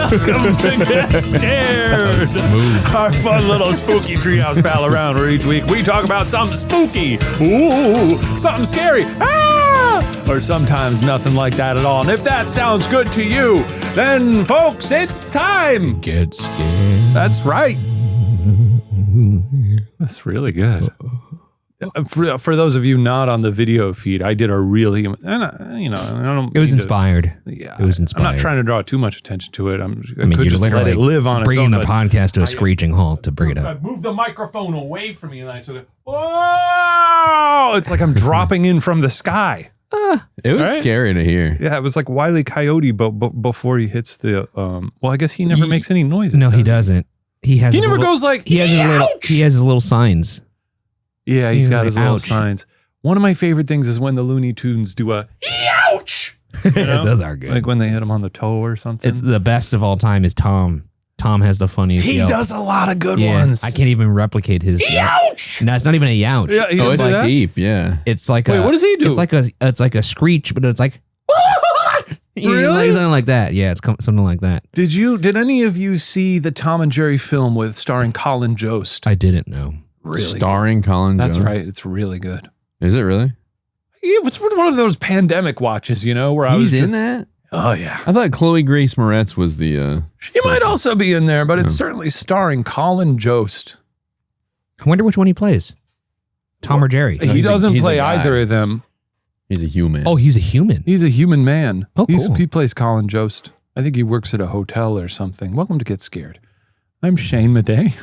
Welcome to Get Scared. Our fun little spooky treehouse pal around where each week we talk about something spooky. Ooh, something scary. Or sometimes nothing like that at all. And if that sounds good to you, then folks, it's time. Get scared. That's right. That's really good. For those of you not on the video feed, I did a really, I don't. It was inspired. Yeah, it was inspired. I'm not trying to draw too much attention to it. I mean, could just let it live on its own. Bringing the podcast to a screeching halt to bring it I up. moved the microphone away from me and I sort of, whoa! It's like I'm dropping in from the sky. It was scary to hear. Yeah, it was like Wile E. Coyote, but before he hits the, well, I guess he never makes any noises. No, he doesn't. He never goes like, he has his little signs. Yeah, he's got his little signs. One of my favorite things is when the Looney Tunes do a ouch. You know? Those are good. Like when they hit him on the toe or something. It's the best of all time is Tom. Tom has the funniest. He does a lot of good ones. I can't even replicate his. Ouch! No, it's not even a youch. Yeah, it's like deep. Yeah, it's like wait. What does he do? It's like a screech, but it's like. Really? Something like that. Yeah, it's something like that. Did any of you see the Tom and Jerry film with starring Colin Jost? I didn't know. Really starring Colin Jost? That's right. It's really good. Is it really? Yeah, it's one of those pandemic watches, where I was in that. Oh yeah. I thought Chloe Grace Moretz was the. She might also be in there, but it's certainly starring Colin Jost. I wonder which one he plays. Tom or Jerry? He doesn't play either of them. He's a human. Oh, he's a human. He's a human man. Oh, cool. He plays Colin Jost. I think he works at a hotel or something. Welcome to Get Scared. I'm Shane Madej.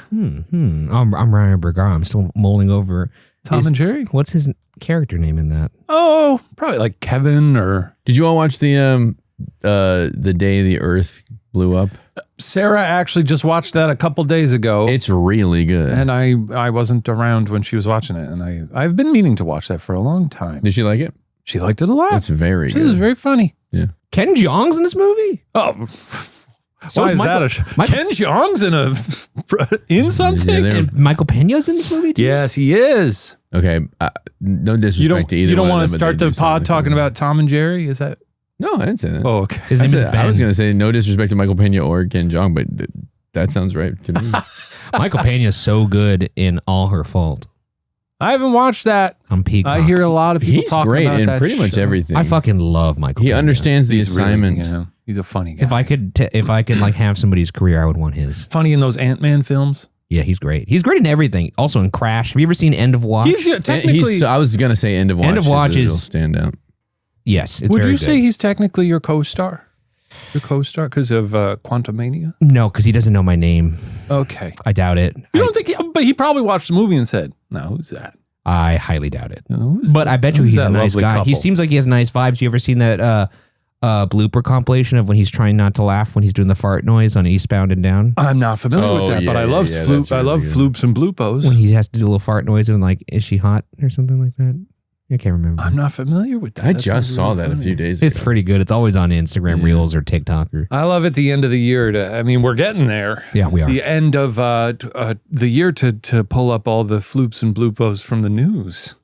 I'm Ryan Bergara. I'm still mulling over Tom and Jerry. What's his character name in that? Oh, probably like Kevin or. Did you all watch the day the Earth blew up? Sarah actually just watched that a couple days ago. It's really good. And I wasn't around when she was watching it, and I've been meaning to watch that for a long time. Did she like it? She liked it a lot. It's very good. It was very funny. Yeah. Ken Jeong's in this movie? Oh. So why is that? Ken Jeong's in something? And Michael Pena's in this movie too? Yes, he is. Okay. No disrespect to either. You don't want to start the pod talking about Tom and Jerry? Is that? No, I didn't say that. Oh, okay. His name is Ben. I was going to say no disrespect to Michael Pena or Ken Jeong, but that sounds right to me. Michael Pena is so good in All Her Fault. I haven't watched that. On Peacock. I hear a lot of people talking great about in that pretty much show. everything. I fucking love Michael He Pena. understands the assignment. Really, he's a funny guy. If I could like have somebody's career, I would want his. Funny in those Ant-Man films. Yeah, he's great. He's great in everything. Also in Crash. Have you ever seen End of Watch? Technically, I was going to say End of Watch. End of Watch is stand out. Yes, it's would very you good. say he's technically your co-star? Your co-star because of Quantumania? No, because he doesn't know my name. Okay. I doubt it. You don't think? But he probably watched the movie and said, "No, who's that?" I highly doubt it. Who's But I bet you he's a nice guy. couple? He seems like he has nice vibes. You ever seen that blooper compilation of when he's trying not to laugh when he's doing the fart noise on Eastbound and Down? I'm not familiar with that, but I love that's I love really floops and bloopos. When he has to do a little fart noise and like, is she hot or something like that? I can't remember. I'm not familiar with that. I That just sounds saw really that a funny. few days ago. It's pretty good. It's always on Instagram Reels or TikTok. I love at the end of the year we're getting there. Yeah, we are. The end of the year to pull up all the floops and bloopos from the news.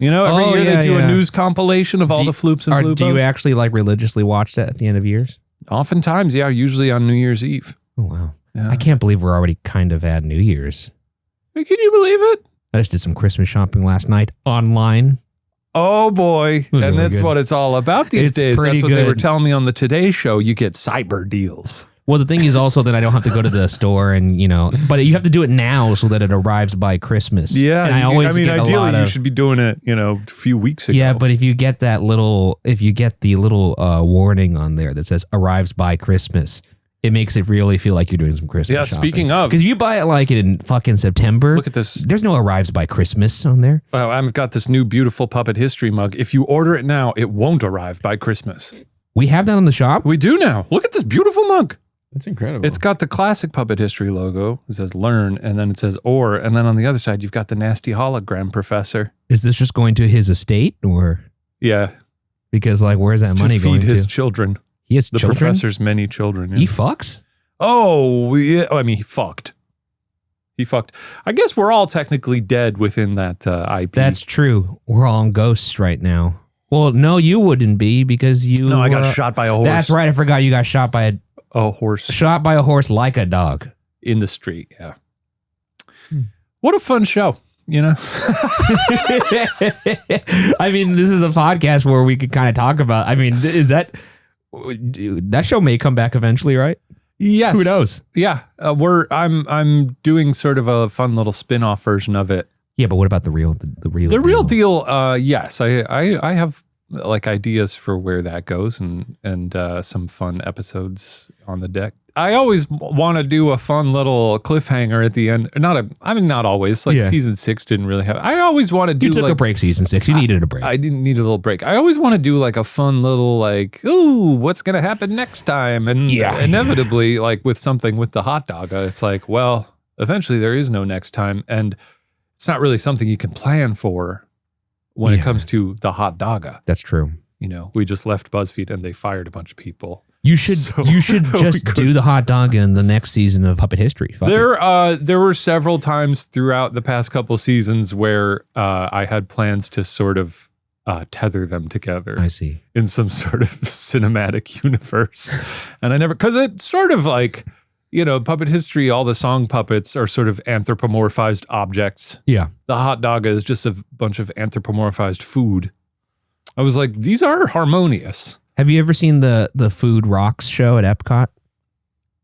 Every year they do a news compilation of all the floops and bloopos. Do you actually like religiously watch that at the end of years? Oftentimes, yeah, usually on New Year's Eve. Oh, wow. Yeah. I can't believe we're already kind of at New Year's. Can you believe it? I just did some Christmas shopping last night online. Oh boy. And really that's good. what it's all about these It's days. pretty That's what they were good. telling me on the Today Show. You get cyber deals. Well, the thing is also that I don't have to go to the store and, but you have to do it now so that it arrives by Christmas. Yeah. And ideally, you should be doing it, a few weeks ago. Yeah, but if you get the little warning on there that says arrives by Christmas, it makes it really feel like you're doing some Christmas shopping. Speaking of. Because if you buy it like in fucking September. Look at this. There's no arrives by Christmas on there. Oh, I've got this new beautiful Puppet History mug. If you order it now, it won't arrive by Christmas. We have that on the shop? We do now. Look at this beautiful mug. That's incredible. It's got the classic Puppet History logo. It says learn, and then it says or, and then on the other side, you've got the nasty hologram professor. Is this just going to his estate or? Yeah. Because where's that money going to? To feed his children. He has the children? professor's many children. Yeah. He fucks? Oh, yeah. He fucked. I guess we're all technically dead within that IP. That's true. We're all on ghosts right now. Well, no, you wouldn't be because you. No, I got shot by a horse. That's right. I forgot you got shot by a horse Shot by a horse like a dog. in the street. Yeah. What a fun show, you know? I mean, this is a podcast where we could kind of talk about. I mean, is that show may come back eventually, right? Yes. Who knows? Yeah. I'm doing sort of a fun little spin-off version of it. Yeah, but what about the real deal? Yes, I have like ideas for where that goes and some fun episodes on the deck. I always want to do a fun little cliffhanger at the end. Not always. Like season 6 didn't really have. I always want to do. You took a break season 6. You needed a break. I didn't need a little break. I always want to do like a fun little like, ooh, what's gonna happen next time? And inevitably, like with something with the hot dog, it's like, well, eventually there is no next time, and it's not really something you can plan for when it comes to the hot dogga. That's true. You know, we just left BuzzFeed and they fired a bunch of people. You should just do the hot dog in the next season of Puppet History. There were several times throughout the past couple seasons where I had plans to sort of tether them together. I see. In some sort of cinematic universe. And I never, because it's sort of like, you know, Puppet History, all the song puppets are sort of anthropomorphized objects. Yeah. The hot dog is just a bunch of anthropomorphized food. I was like, these are harmonious. Have you ever seen the Food Rocks show at Epcot?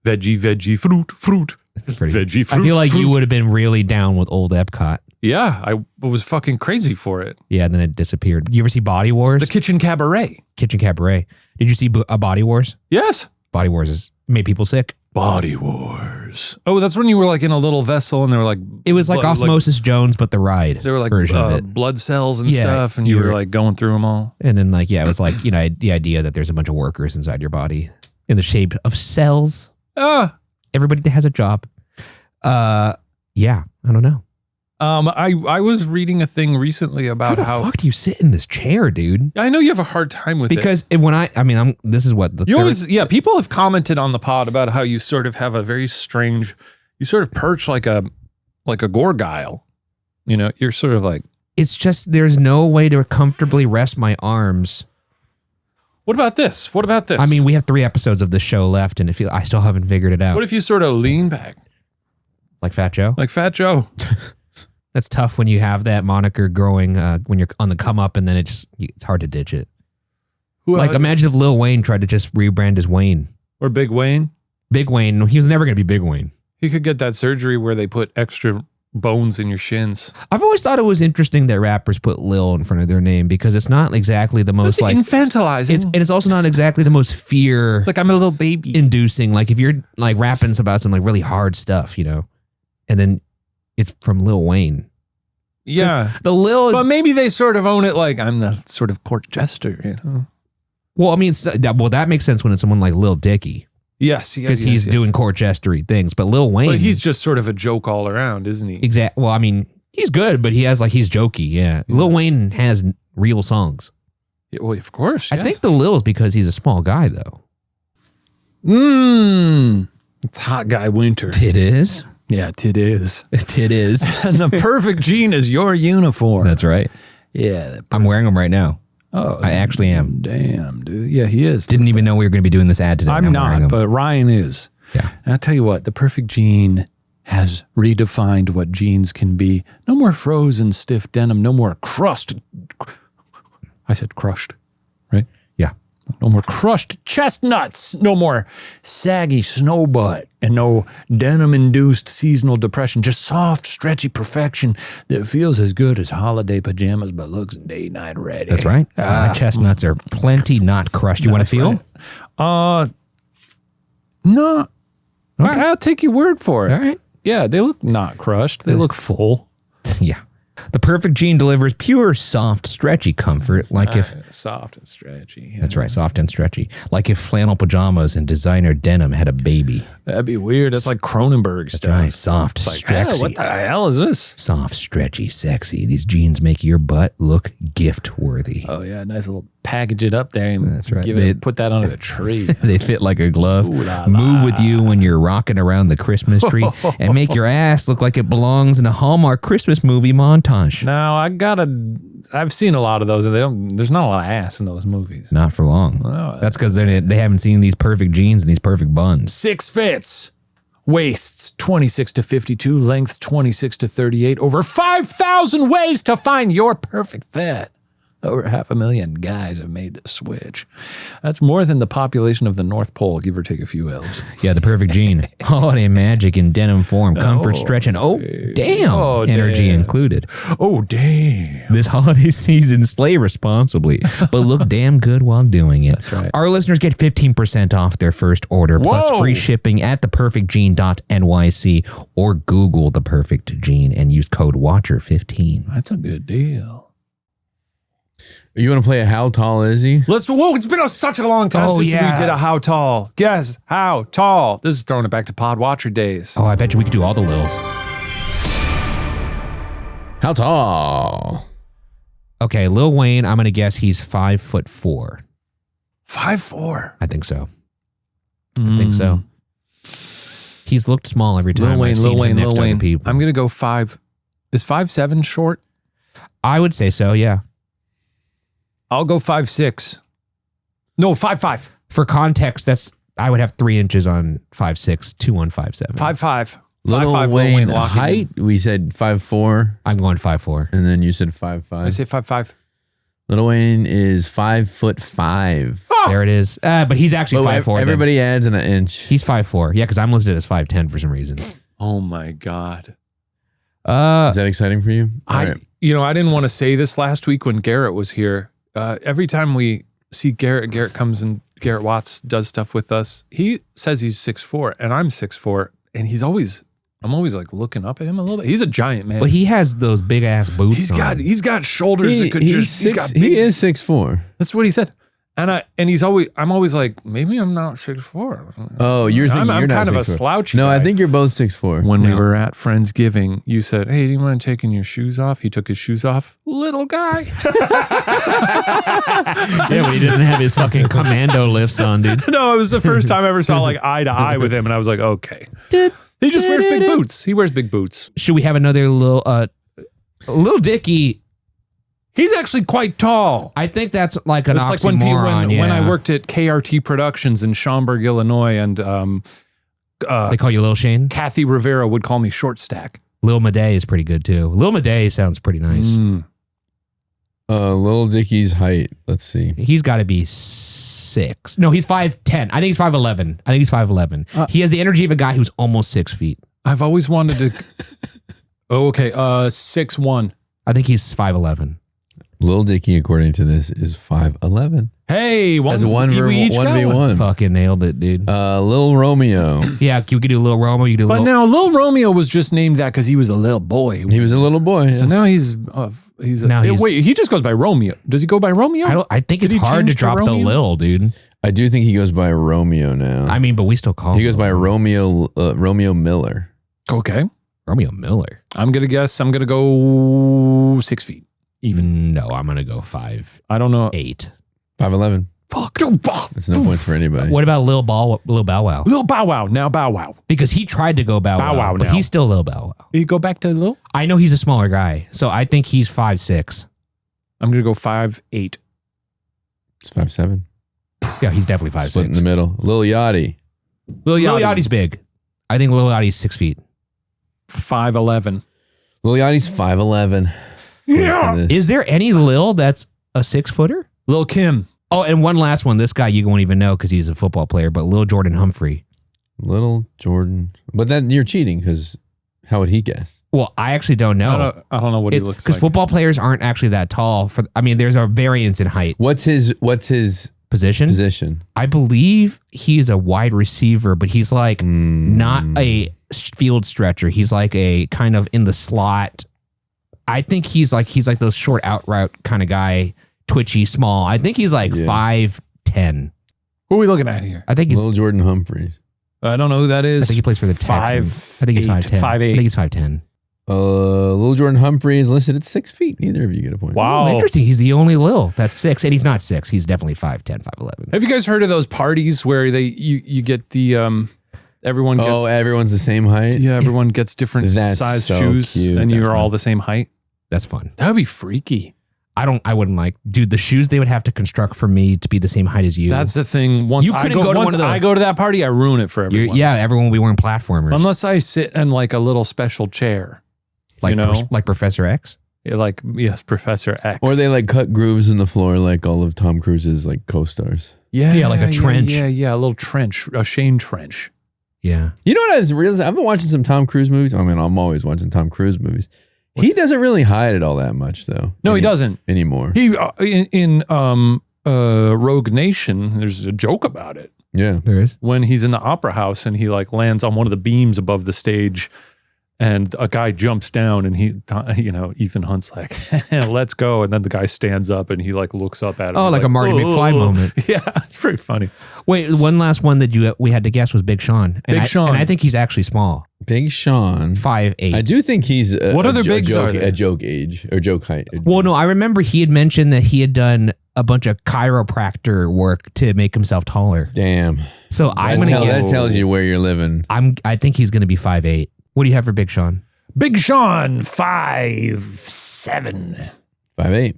Veggie, fruit. It's pretty veggie, fruit. I feel like fruit. you would have been really down with old Epcot. Yeah, I was fucking crazy for it. Yeah, and then it disappeared. You ever see Body Wars? The Kitchen Cabaret. Kitchen Cabaret. Did you see Body Wars? Yes. Body Wars made people sick. Body Wars. Oh, that's when you were like in a little vessel and they were like... It was like Osmosis Jones, but the ride. They were like version of it. blood cells and stuff, and you were like going through them all. And then like, it was like, you know, the idea that there's a bunch of workers inside your body in the shape of cells. Everybody has a job. I don't know. I was reading a thing recently about how the fuck do you sit in this chair, dude? I know you have a hard time with because this is what the people have commented on the pod about how you sort of have a very strange, you sort of perch like a gorgile. You know, you're sort of like, it's just there's no way to comfortably rest my arms. What about this? I mean, we have 3 episodes of this show left, and I still haven't figured it out. What if you sort of lean back? Like Fat Joe? Like Fat Joe. That's tough when you have that moniker growing when you're on the come up, and then it's hard to ditch it. Imagine if Lil Wayne tried to just rebrand as Wayne. Or Big Wayne. Big Wayne. He was never going to be Big Wayne. He could get that surgery where they put extra bones in your shins. I've always thought it was interesting that rappers put Lil in front of their name because it's not exactly the most like infantilizing. And it's also not exactly the most fear. Like I'm a little baby. Inducing. Like if you're like rapping about some like really hard stuff, you know, and then it's from Lil Wayne. Yeah. The Lil is, but maybe they sort of own it like I'm the sort of court jester, you know? Well, I mean, that makes sense when it's someone like Lil Dicky. Yes. Because he's doing court jestery things. But Lil Wayne. But he's just sort of a joke all around, isn't he? Exactly. Well, I mean, he's good, but he's jokey. Yeah. Lil Wayne has real songs. Yeah, well, of course. Yeah. I think the Lil is because he's a small guy, though. It's hot guy winter. It is. Yeah, it is. It is. And the perfect jean is your uniform. That's right. Yeah. I'm wearing them right now. Oh, I actually am. Damn, dude. Yeah, he is. Didn't even know we were going to be doing this ad today. I'm not, but Ryan is. Yeah. And I'll tell you what, the perfect jean has redefined what jeans can be. No more frozen stiff denim. No more crushed. I said crushed, right? Yeah. No more crushed chestnuts. No more saggy snow butt. And no denim-induced seasonal depression. Just soft, stretchy perfection that feels as good as holiday pajamas but looks day-night ready. That's right. My chestnuts are plenty not crushed. You want to feel? Right. No. Okay, I'll take your word for it. All right. Yeah, they look not crushed. They look full. Yeah. The perfect jean delivers pure, soft, stretchy comfort. Soft and stretchy. That's right, soft and stretchy. Like if flannel pajamas and designer denim had a baby. That'd be weird. That's like Cronenberg stuff. Right, soft, stretchy. What the hell is this? Soft, stretchy, sexy. These jeans make your butt look gift worthy. Oh yeah, nice little package it up there and that's right. Put that under the tree. They fit like a glove. Ooh, la, Move la. with you when you're rocking around the Christmas tree and make your ass look like it belongs in a Hallmark Christmas movie montage. tush. Now I've seen a lot of those, and there's not a lot of ass in those movies. Not for long. No. That's because they haven't seen these perfect jeans and these perfect buns. 6 fits. Waists 26 to 52, lengths 26 to 38. Over 5,000 ways to find your perfect fit. Over 500,000 guys have made the switch. That's more than the population of the North Pole, give or take a few L's. Yeah, the perfect jean. Holiday magic in denim form, comfort, stretch, and damn, energy included. Oh, damn. This holiday season, slay responsibly, but look damn good while doing it. That's right. Our listeners get 15% off their first order, plus free shipping at theperfectjean.nyc or Google The Perfect Jean and use code WATCHER15. That's a good deal. You want to play a How Tall Is He? Whoa, it's been such a long time since we did a How Tall. Guess how tall. This is throwing it back to Pod Watcher days. Oh, I bet you we could do all the Lils. How tall? Okay, Lil Wayne, I'm going to guess he's 5'4". 5'4". I think so. I think so. He's looked small every time Lil I've seen him next to other Wayne. people. I'm going to go 5. Is 5'7" short? I would say so, yeah. I'll go 5'6". No, 5'5". For context, I would have 3 inches on 5'6", 2 on 5'7". 5'5". Lil 5'5" Wayne lock it in. height, we said 5'4", I'm going 5'4". and then you said 5'5". I say 5'5". Lil Wayne is 5'5". There it is. But he's actually 5'4". Everybody adds an inch. He's 5'4". Yeah, because I'm listed as 5'10" for some reason. Oh my God. Is that exciting for you? I didn't want to say this last week when Garrett was here. Every time we see Garrett comes and Garrett Watts does stuff with us. He says he's 6'4", and I'm 6'4", and I'm always like looking up at him a little bit. He's a giant man. But he has those big ass boots. He's got shoulders that could just. He is 6'4". That's what he said. And I'm always like, maybe I'm not 6'4". Oh, you're thinking I'm you're not kind of a 6'4". slouchy No, guy. I think you're both 6'4". When we were at Friendsgiving, you said, "Hey, do you mind taking your shoes off?" He took his shoes off. Little guy. Yeah, but he doesn't have his fucking commando lifts on, dude. No, it was the first time I ever saw like eye to eye with him, and I was like, okay. He just wears big boots. He wears big boots. Should we have another Lil Dicky? He's actually quite tall. I think that's like an It's like oxymoron. when I worked at KRT Productions in Schaumburg, Illinois, and they call you Lil Shane? Kathy Rivera would call me Short Stack. Lil Madej is pretty good too. Lil Madej sounds pretty nice. Lil Dicky's height. Let's see. He's got to be 6. No, he's 5'10". I think he's 5'11". He has the energy of a guy who's almost 6 feet. I've always wanted to. 6'1". I think he's 5'11". Lil Dicky, according to this, is 5'11". Hey, That's 1v1. Fucking nailed it, dude. Lil Romeo. Yeah, you could do Lil Romo. You do. But now Lil Romeo was just named that because he was a little boy. He was a little boy. So now he's wait, he just goes by Romeo. Does he go by Romeo? I think Did it's he hard to change to drop the Romeo? Lil, dude. I do think he goes by Romeo now. I mean, but we still call him. He goes by Romeo Miller. Okay. Romeo Miller. I'm going to go 6 feet. Even no, I'm gonna go 5'8". I don't know. 5'11". Fuck. That's no points for anybody. What about Lil Bow Wow? Lil Bow Wow. Now Bow Wow. Because he tried to go Bow Wow, but now. he's still Lil Bow Wow. You go back to Lil? I know he's a smaller guy, so I think he's 5'6". I'm going to go 5'8". It's 5'7". Yeah, he's definitely 5'6". Split in the middle. Lil Yachty. Lil Yachty's big. I think Lil Yachty's 6 feet. 5'11". Lil Yachty's 5'11". Yeah. Is there any Lil that's a 6-footer? Lil Kim. Oh, and one last one. This guy you won't even know because he's a football player, but Lil Jordan Humphrey. Little Jordan. But then you're cheating because how would he guess? Well, I actually don't know. I don't know what he looks like. Because football players aren't actually that tall. There's a variance in height. What's his Position? I believe he's a wide receiver, but he's like not a field stretcher. He's like a kind of in the slot. I think he's like those short out route kind of guy, twitchy, small. I think he's like 5'10". Who are we looking at here? I think he's Little Jordan Humphreys. I don't know who that is. I think he plays for the Texans. I think he's 5'10". 5'8". I think he's 5'10". Little Jordan Humphrey is listed at 6 feet. Neither of you get a point. Wow. Oh, interesting. He's the only Lil that's 6, and he's not 6. He's definitely 5'10", 5'11". Have you guys heard of those parties where you get the everyone gets everyone's the same height? everyone gets different That's size so shoes cute. and That's you're fun. all the same height? That's fun. That would be freaky. I wouldn't like, dude, the shoes they would have to construct for me to be the same height as you. That's the thing. Once You I couldn't go to one of the- I go to that party, I ruin it for everyone. Yeah, everyone will be wearing platformers. Unless I sit in like a little special chair. Like, you know? like Professor X? Yeah, like, yes, Professor X. Or they like cut grooves in the floor like all of Tom Cruise's like co-stars. Yeah, like a trench. Yeah, a little trench, a Shane trench. Yeah. You know what I was realizing? I've been watching some Tom Cruise movies. I mean, I'm always watching Tom Cruise movies. He doesn't really hide it all that much, though. No, he doesn't anymore. He in Rogue Nation. There's a joke about it Yeah. There is. when he's in the opera house and he like lands on one of the beams above the stage, and a guy jumps down and Ethan Hunt's like, "Let's go," and then the guy stands up and he like looks up at him. Oh, He's like a Marty McFly moment. Yeah, it's pretty funny. Wait, one last one that we had to guess was Big Sean. And Big Sean. And I think he's actually small. Big Sean. 5'8". I do think he's What other bigs are there? a joke age or joke height. Well, no, I remember he had mentioned that he had done a bunch of chiropractor work to make himself taller. Damn. So I'm going to guess. That tells you where you're living. I think he's going to be 5'8". What do you have for Big Sean? Big Sean 5'7". 5'8".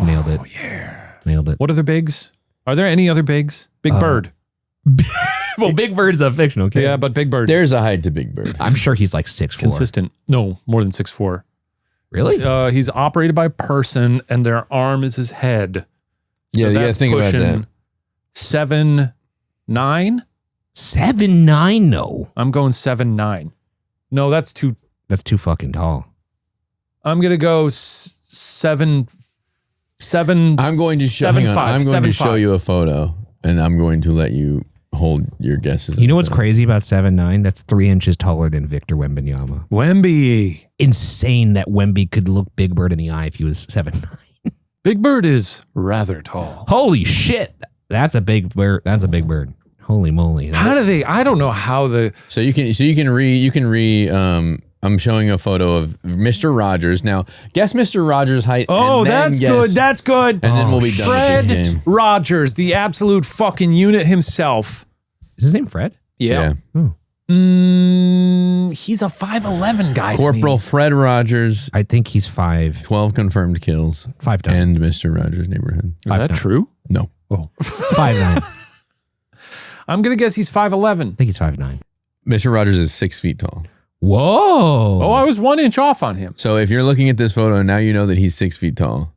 Nailed it. Yeah. Nailed it. What other bigs? Are there any other bigs? Big Bird. Well, Big Bird's a fictional kid. Yeah, but Big Bird. There's a height to Big Bird. I'm sure he's like 6'4". Consistent. No, more than 6'4". Really? He's operated by a person, and their arm is his head. Yeah, you gotta think about that. 7'9". 7'9", no. I'm going 7'9". No, that's too. That's too fucking tall. I'm gonna go 7. I'm going to show. Hang on. 7'5". I'm going to 7'5". show you a photo, and I'm going to let you hold your guesses. You know what's crazy about 7'9"? That's 3 inches taller than Victor Wembanyama. Wemby. Insane that Wemby could look Big Bird in the eye if he was 7'9". Big Bird is rather tall. Holy shit. That's a big bird. That's a big bird. Holy moly. How do they? I don't know how the. So you can re. I'm showing a photo of Mr. Rogers. Now, guess Mr. Rogers' height. Oh, and then that's guess- good. That's good. And then we'll be done with this game. Fred Rogers, the absolute fucking unit himself. Is his name Fred? Yeah. Oh. He's a 5'11" guy. Corporal Fred Rogers, I think he's 5'9". 12 confirmed kills. 5'9". And Mr. Rogers' neighborhood. Is that 5'9". true? No. Oh. 5'9". I I'm going to guess he's 5'11". think he's 5'9". Mr. Rogers is 6 feet tall. Whoa. Oh, I was 1 inch off on him. So if you're looking at this photo, now you know that he's 6 feet tall.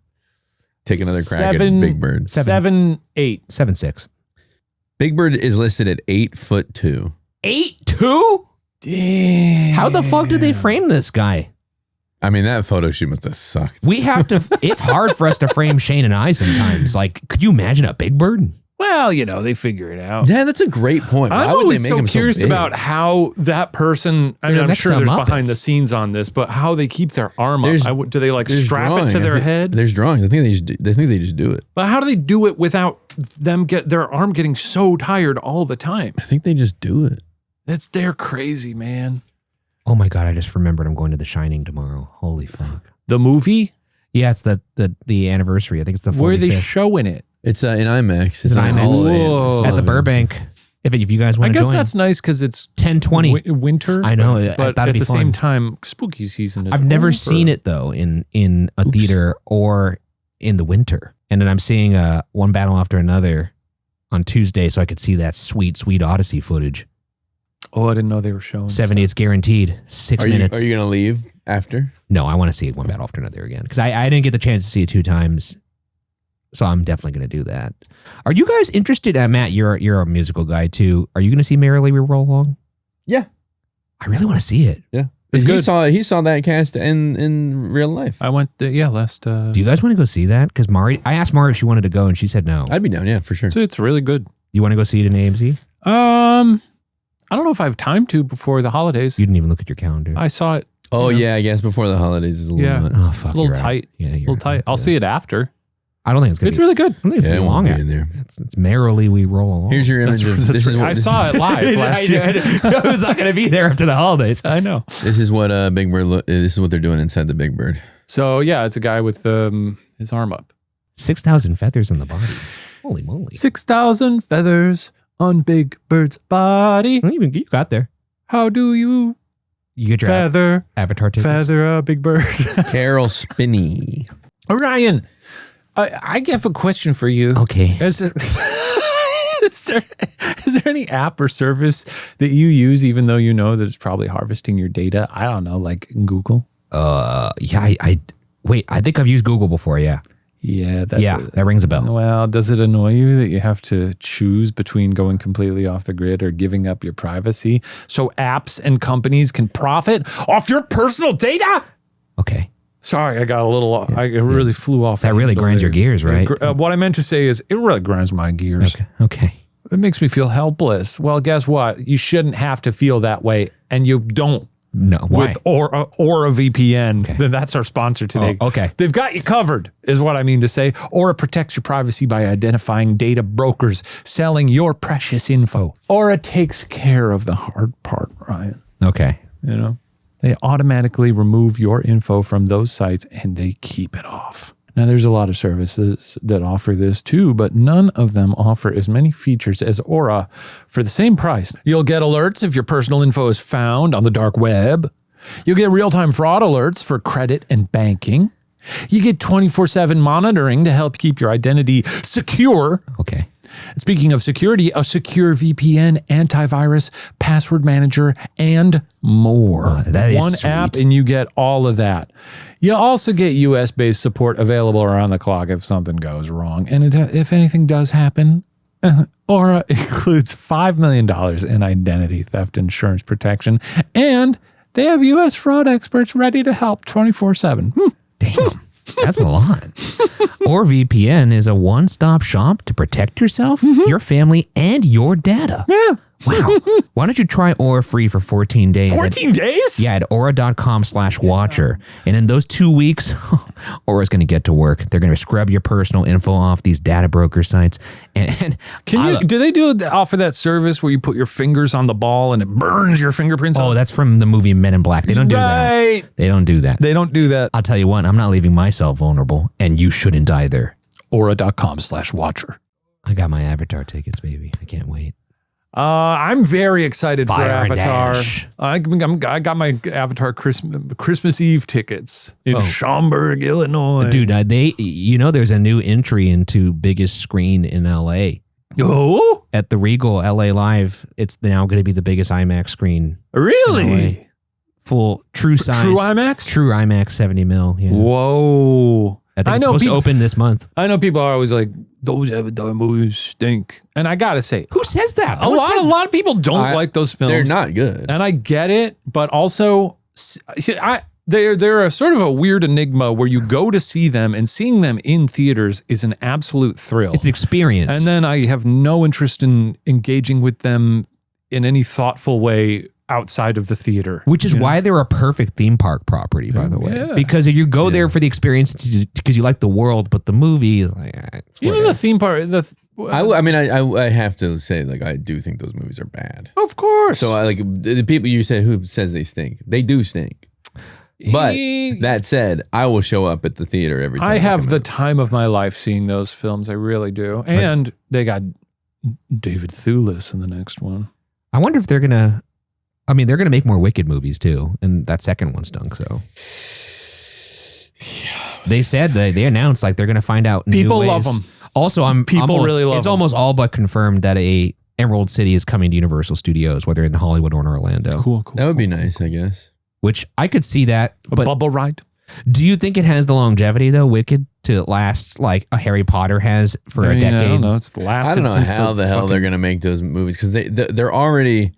Take another crack at Big Bird. 7'8". 7'6". Big Bird is listed at 8'2". 8'2"? Damn. How the fuck did they frame this guy? I mean, that photo shoot must have sucked. We have to, it's hard for us to frame Shane and I sometimes. Like, could you imagine a Big Bird? Well, they figure it out. Yeah, that's a great point. Why I'm would always they make so him curious big? about how that person, I mean, They're I'm next sure to there's Muppets. behind the scenes on this, but how they keep their arm There's- up. Do they like There's strap drawing. it to I their think- head? There's drawings. I think they just do it. But how do they do it without them get their arm getting so tired all the time? I think they just do it. They're crazy, man. Oh my God, I just remembered I'm going to The Shining tomorrow. Holy fuck. The movie? Yeah, it's the anniversary. I think it's the 45th. Where are they showing it? It's in IMAX. It's an on IMAX. Holiday. Whoa. It's at the on- Burbank. If you guys I want to guess join. that's nice because it's 10/20. winter. I know, but that'd at be the fun. same time, spooky season is I've never over. seen it though in a theater or in the winter. And then I'm seeing one battle after another on Tuesday, so I could see that sweet Odyssey footage. Oh, I didn't know they were showing 70, stuff. it's guaranteed. 6 minutes. Are you going to leave after? No, I want to see it one battle after another again because I didn't get the chance to see it 2 times. So I'm definitely going to do that. Are you guys interested? Matt, you're a musical guy too. Are you going to see Merrily We Roll Along? Yeah. I really want to see it. Yeah. It's He good. saw that cast in real life. I went, last. Do you guys want to go see that? Because I asked Mari if she wanted to go and she said no. I'd be down, yeah, for sure. So it's really good. You want to go see it in AMC? I don't know if I have time to before the holidays. You didn't even look at your calendar. I saw it. Oh, yeah, I guess before the holidays is a little Yeah. nuts. Oh, It's fuck, a little you're right. tight. Yeah, you're A little tight. I'll see it after. I don't think it's going to It's really good. I don't think it's Yeah, going to it be long. won't be in there. It's Merrily We Roll Along. Here's your image of this is what I saw it live last year. I was not going to be there after the holidays. I know. This is what Big Bird. This is what they're doing inside the Big Bird. So yeah, it's a guy with his arm up. 6,000 feathers on the body. Holy moly. 6,000 feathers on Big Bird's body. You got there. How do you You get your feather Avatar tickets. Feather a big bird. Carol Spinney. Orion, I have a question for you. Okay. Is there any app or service that you use even though you know that it's probably harvesting your data? I don't know, like Google? Yeah, I think I've used Google before, yeah. Yeah, that rings a bell. Well, does it annoy you that you have to choose between going completely off the grid or giving up your privacy so apps and companies can profit off your personal data? Okay. Sorry, I got a little, I really flew off. That really grinds your gears, right? What I meant to say is it really grinds my gears. Okay. It makes me feel helpless. Well, guess what? You shouldn't have to feel that way, and you don't. No, why? With Aura VPN. Okay. Then that's our sponsor today. Oh, okay. They've got you covered, is what I mean to say. Aura protects your privacy by identifying data brokers selling your precious info. Aura takes care of the hard part, Ryan. Okay. You know, they automatically remove your info from those sites and they keep it off. Now, there's a lot of services that offer this too, but none of them offer as many features as Aura for the same price. You'll get alerts if your personal info is found on the dark web. You'll get real-time fraud alerts for credit and banking. You get 24/7 monitoring to help keep your identity secure. Okay. Speaking of security, a secure VPN, antivirus, password manager, and more. That is one sweet. app and you get all of that. You also get US-based support available around the clock if something goes wrong. And if anything does happen, Aura includes $5 million in identity theft insurance protection. And they have US fraud experts ready to help 24/7. Damn. That's a lot. Or VPN is a one-stop shop to protect yourself, your family, and your data. Yeah. Wow. Why don't you try Aura free for 14 days? 14 days? Yeah, at aura.com/watcher. And in those 2 weeks, Aura's going to get to work. They're going to scrub your personal info off these data broker sites. And do they offer that service where you put your fingers on the ball and it burns your fingerprints? Oh, that's from the movie Men in Black. They don't do that. They don't do that. They don't do that. I'll tell you what, I'm not leaving myself vulnerable, and you shouldn't either. Aura.com/watcher. I got my Avatar tickets, baby. I can't wait. I'm very excited for Fire and Avatar. Dash. I got my Avatar Christmas Eve tickets in Schaumburg, Illinois. Dude, there's a new entry into biggest screen in LA. Oh? At the Regal LA Live, it's now going to be the biggest IMAX screen. Really? Full true size. True IMAX? True IMAX 70 mil. Yeah. Whoa. I think it's supposed to open this month. I know people are always like, those Avatar movies stink. And I got to say, who says that? A lot of people don't like those films. They're not good. And I get it, but also they're a sort of a weird enigma where you go to see them and seeing them in theaters is an absolute thrill. It's an experience. And then I have no interest in engaging with them in any thoughtful way outside of the theater. Which is why they're a perfect theme park property, by the way. Yeah. Because if you go there for the experience because you like the world, but the movie is like... Even the theme park... I have to say, like, I do think those movies are bad. Of course. So, the people you said who says they stink, they do stink. But that said, I will show up at the theater every time. I have the time of my life seeing those films. I really do. And they got David Thewlis in the next one. I wonder if they're going to... they're going to make more Wicked movies too, and that second one stunk. So they said they announced like they're going to find out. People new ways. love them. Also, really love. It's almost all but confirmed that a Emerald City is coming to Universal Studios, whether in Hollywood or in Orlando. Cool. That would be nice, I guess. Which I could see that. A bubble ride. Do you think it has the longevity though, Wicked, to last like a Harry Potter has for a decade? I don't know. It's lasted. I don't know since how the hell they're going to make those movies because they're already.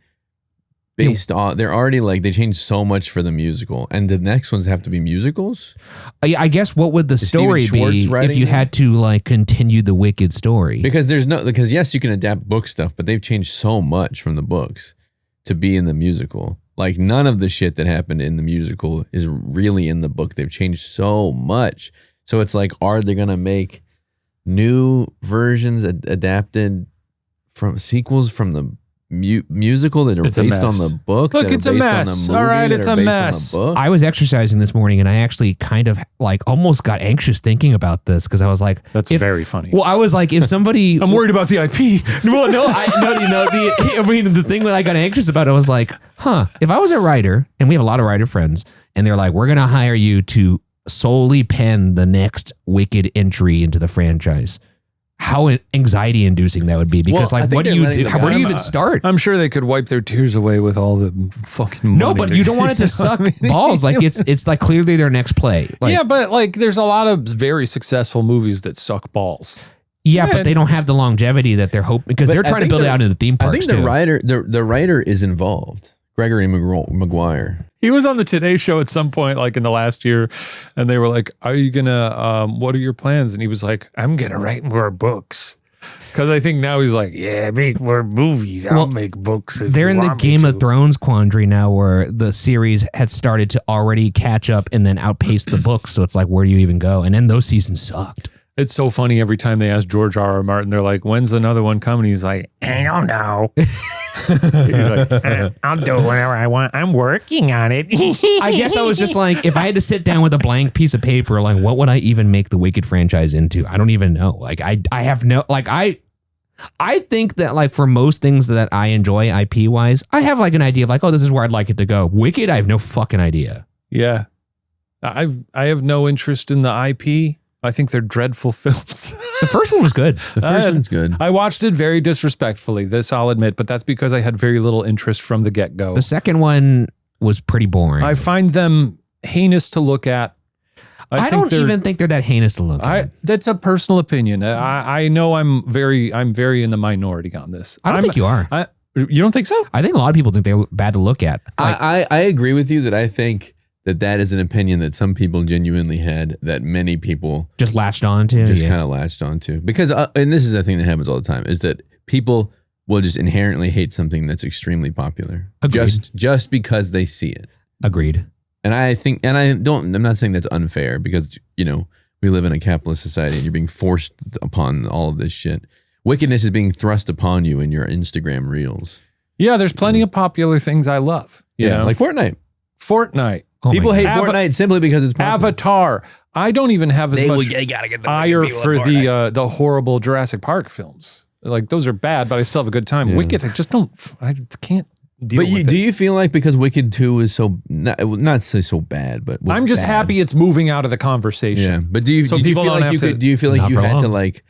They're already like they changed so much for the musical, and the next ones have to be musicals. I guess what would the story be if you had to like continue the Wicked story? Because yes, you can adapt book stuff, but they've changed so much from the books to be in the musical. Like none of the shit that happened in the musical is really in the book. They've changed so much, so it's like, are they gonna make new versions adapted from sequels from the musical that are based on the book. Look, it's a mess. All right, it's a mess. I was exercising this morning and I actually kind of like almost got anxious thinking about this because I was like, that's very funny. Well, I was like, if somebody, I'm worried about the IP. Well, no, the thing that I got anxious about, I was like, if I was a writer, and we have a lot of writer friends, and they're like, we're going to hire you to solely pen the next Wicked entry into the franchise. How anxiety inducing that would be, because what do you do? Where do you even start? I'm sure they could wipe their tears away with all the fucking money. No, but you don't want it to suck balls. Like it's like clearly their next play. Like, yeah, but like there's a lot of very successful movies that suck balls. Yeah, but they don't have the longevity that they're hoping, because they're trying to build it out into the theme parks. I think the writer is involved. Gregory Maguire. He was on the Today Show at some point, like in the last year, and they were like, "Are you gonna? What are your plans?" And he was like, "I'm gonna write more books." Because I think now he's like, "Yeah, make more movies. I'll make books." They're in the Game of Thrones quandary now, where the series had started to already catch up and then outpace the books. So it's like, where do you even go? And then those seasons sucked. It's so funny every time they ask George R.R. Martin, they're like, "When's another one coming?" He's like, "I don't know." He's like, "I'll do whatever I want. I'm working on it." I guess I was just like, if I had to sit down with a blank piece of paper, like, what would I even make the Wicked franchise into? I don't even know. Like, I have no, like, I think that, like, for most things that I enjoy IP wise, I have like an idea of like, oh, this is where I'd like it to go. Wicked, I have no fucking idea. Yeah. I have no interest in the IP. I think they're dreadful films. The first one was good. The first one's good. I watched it very disrespectfully, this I'll admit, but that's because I had very little interest from the get-go. The second one was pretty boring. I find them heinous to look at. I don't even think they're that heinous to look at. That's a personal opinion. I know I'm very in the minority on this. I don't think you are. You don't think so? I think a lot of people think they're bad to look at. Like, I agree with you that I think that is an opinion that some people genuinely had, that many people just latched on to. Kind of latched on to. Because, and this is a thing that happens all the time, is that people will just inherently hate something that's extremely popular. Agreed. Just because they see it. Agreed. And I think, I'm not saying that's unfair, because, you know, we live in a capitalist society and you're being forced upon all of this shit. Wickedness is being thrust upon you in your Instagram reels. Yeah, there's plenty of popular things I love. You know? Like Fortnite. Oh, people hate Fortnite simply because it's popular. Avatar. I don't even have as much ire for the horrible Jurassic Park films. Like, those are bad, but I still have a good time. Yeah. Wicked, I can't deal with it. Do you feel like because Wicked 2 is so, not say so bad, but I'm just happy it's moving out of the conversation. Yeah, but do you feel like you had to like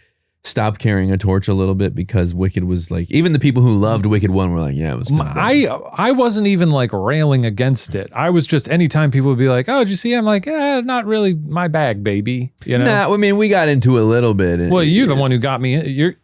stop carrying a torch a little bit because Wicked was like, even the people who loved Wicked 1 were like, yeah, it was kind of bad. I wasn't even like railing against it. I was just, anytime people would be like, "Oh, did you see?" I'm like, not really my bag, baby. You know? Nah, I mean, we got into a little bit. Well, you're the one who got me. You're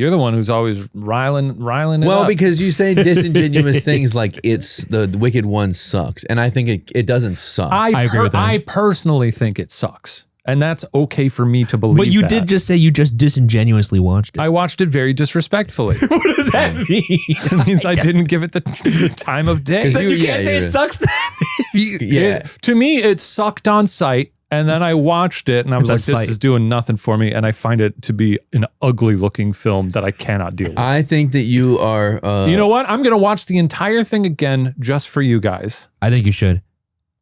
the one who's always riling it well, up. because you say disingenuous things like it's the Wicked 1 sucks, and I think it doesn't suck. I agree with that. I personally think it sucks. And that's okay for me to believe. But you did just say you just disingenuously watched it. I watched it very disrespectfully. What does that mean? It means I didn't give it the time of day. But you can't say it sucks then. To me, it sucked on sight. And then I watched it and I was like, this is doing nothing for me. And I find it to be an ugly looking film that I cannot deal with. I think that you are... you know what? I'm going to watch the entire thing again just for you guys. I think you should.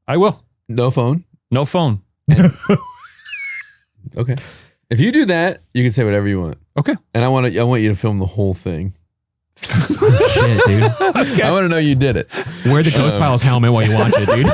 I will. No phone? No phone. Okay. If you do that, you can say whatever you want. Okay. And I want you to film the whole thing. Shit, dude. Okay. I want to know you did it. Wear the Ghost Files helmet while you watch it, dude.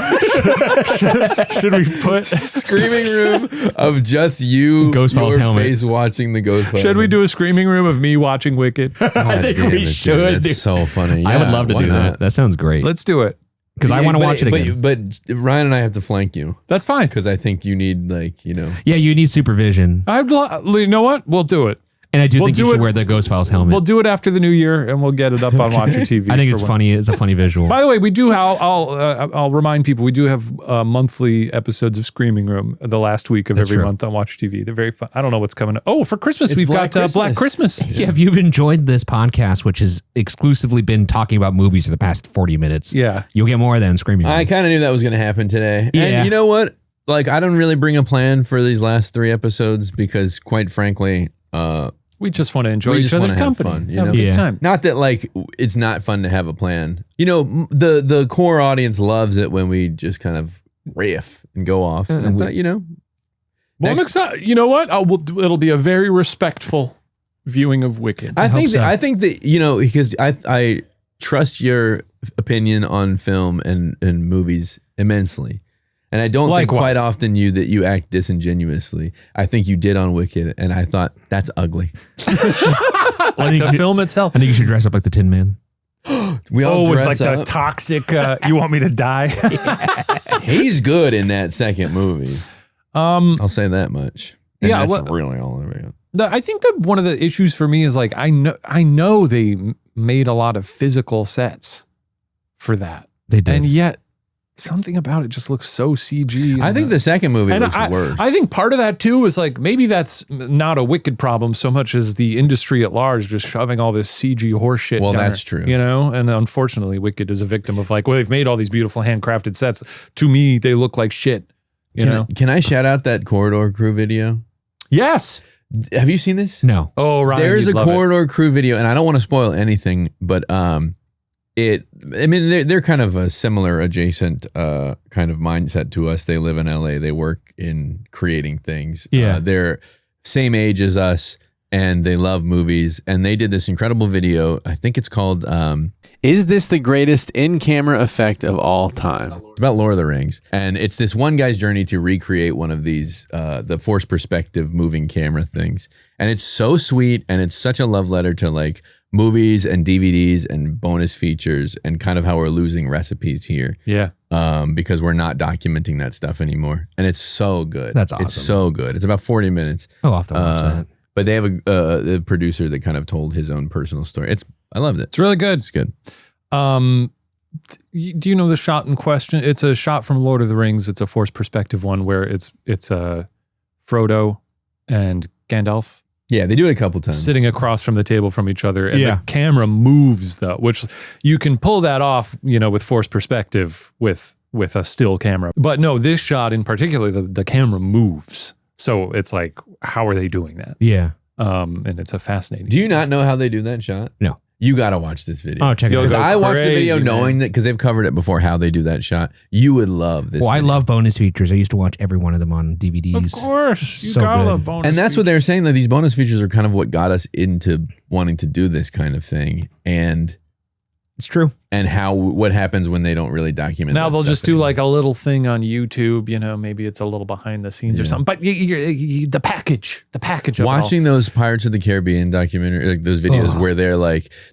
Should we put screaming room of just you, Ghost Files helmet, face watching the Ghost Files? Should we do a screaming room of me watching Wicked? I think we should. That's so funny. Yeah, I would love to do that. That sounds great. Let's do it. Because I want to watch it again. But Ryan and I have to flank you. That's fine. Because I think you need, like, you know. Yeah, you need supervision. You know what? We'll do it. And I do think you should wear the Ghost Files helmet. We'll do it after the new year, and we'll get it up on Watcher TV. I think it's funny. It's a funny visual. By the way, we do. I'll remind people we do have monthly episodes of Screaming Room the last week of every month on Watcher TV. They're very fun. I don't know what's coming up. Oh, for Christmas we've got Black Christmas. Yeah, if you've enjoyed this podcast, which has exclusively been talking about movies for the past 40 minutes, you'll get more than Screaming Room. I kind of knew that was going to happen today. Yeah. And you know what? Like, I don't really bring a plan for these last 3 episodes because, quite frankly, We just want to enjoy We each just other's wanna have company. fun, you have know? a good Yeah. time. Not that like it's not fun to have a plan. You know, the core audience loves it when we just kind of riff and go off. And I thought, you know, Well, I'm excited. You know what? It'll be a very respectful viewing of Wicked. I think so. that you know, because I trust your opinion on film and movies immensely. And I don't think quite often that you act disingenuously. I think you did on Wicked, and I thought that's ugly. Like the film itself. I think you should dress up like the Tin Man. We all with dress like up. the toxic, you want me to die? He's good in that second movie. I'll say that much. And Yeah, that's really all I got. I think that one of the issues for me is like I know they made a lot of physical sets for that, They did. and yet something about it just looks so CG. I think the second movie looks worse. I think part of that too is like maybe that's not a Wicked problem so much as the industry at large just shoving all this CG horseshit. Well, down that's her, true. you know. And unfortunately, Wicked is a victim of like, well, they've made all these beautiful handcrafted sets. To me, they look like shit. You know? Can I shout out that Corridor Crew video? Yes. Have you seen this? No. Oh, Ryan, There's a you'd love it. Corridor Crew video, and I don't want to spoil anything, but they're kind of a similar adjacent kind of mindset to us. They live in LA. They work in creating things. Yeah. They're same age as us, and they love movies. And they did this incredible video. I think it's called Is This the Greatest In-Camera Effect of All Time? It's about Lord of the Rings. And it's this one guy's journey to recreate one of these, the forced perspective moving camera things. And it's so sweet, and it's such a love letter to like movies and DVDs and bonus features and kind of how we're losing recipes here. Yeah. Because we're not documenting that stuff anymore. And it's so good. That's awesome. It's so good. It's about 40 minutes. I'll have to watch that. But they have a producer that kind of told his own personal story. I loved it. It's really good. It's good. Do you know the shot in question? It's a shot from Lord of the Rings. It's a forced perspective one where it's Frodo and Gandalf Yeah, they do it a couple times. sitting across from the table from each other, and Yeah. the camera moves though, which you can pull that off, you know, with forced perspective with a still camera. But no, this shot in particular, the camera moves. So it's like, how are they doing that? Yeah. And it's a fascinating. Do you not know how they do that shot? No. You got to watch this video. Oh, check it out. Because Go I watched the crazy, video man. knowing that, because they've covered it before, how they do that shot. You would love this Well, I video. love bonus features. I used to watch every one of them on DVDs. Of course, you So gotta good. love bonus. And that's what features. they're saying, that these bonus features are kind of what got us into wanting to do this kind of thing. And It's true. what happens when they don't really document Now that they'll stuff just do anymore. like a little thing on YouTube, you know, maybe it's a little behind the scenes or Yeah. something. But the package of it all. Watching those Pirates of the Caribbean documentary, like those videos where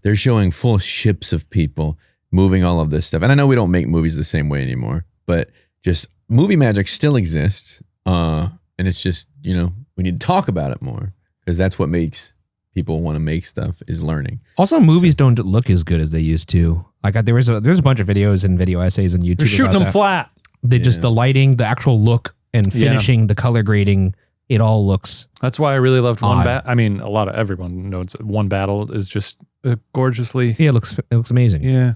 they're showing full ships of people moving all of this stuff. And I know we don't make movies the same way anymore, but just movie magic still exists. And it's just, you know, we need to talk about it more, because that's what makes people want to make stuff, is learning. Also, movies don't look as good as they used to. Like there's a bunch of videos and video essays on YouTube. They're shooting about them that. flat. They just the lighting, the actual look, and finishing, the color grading. It all looks. That's why I really loved One Odd. Battle. I mean, everyone knows One Battle is just gorgeously. Yeah, it looks amazing. Yeah.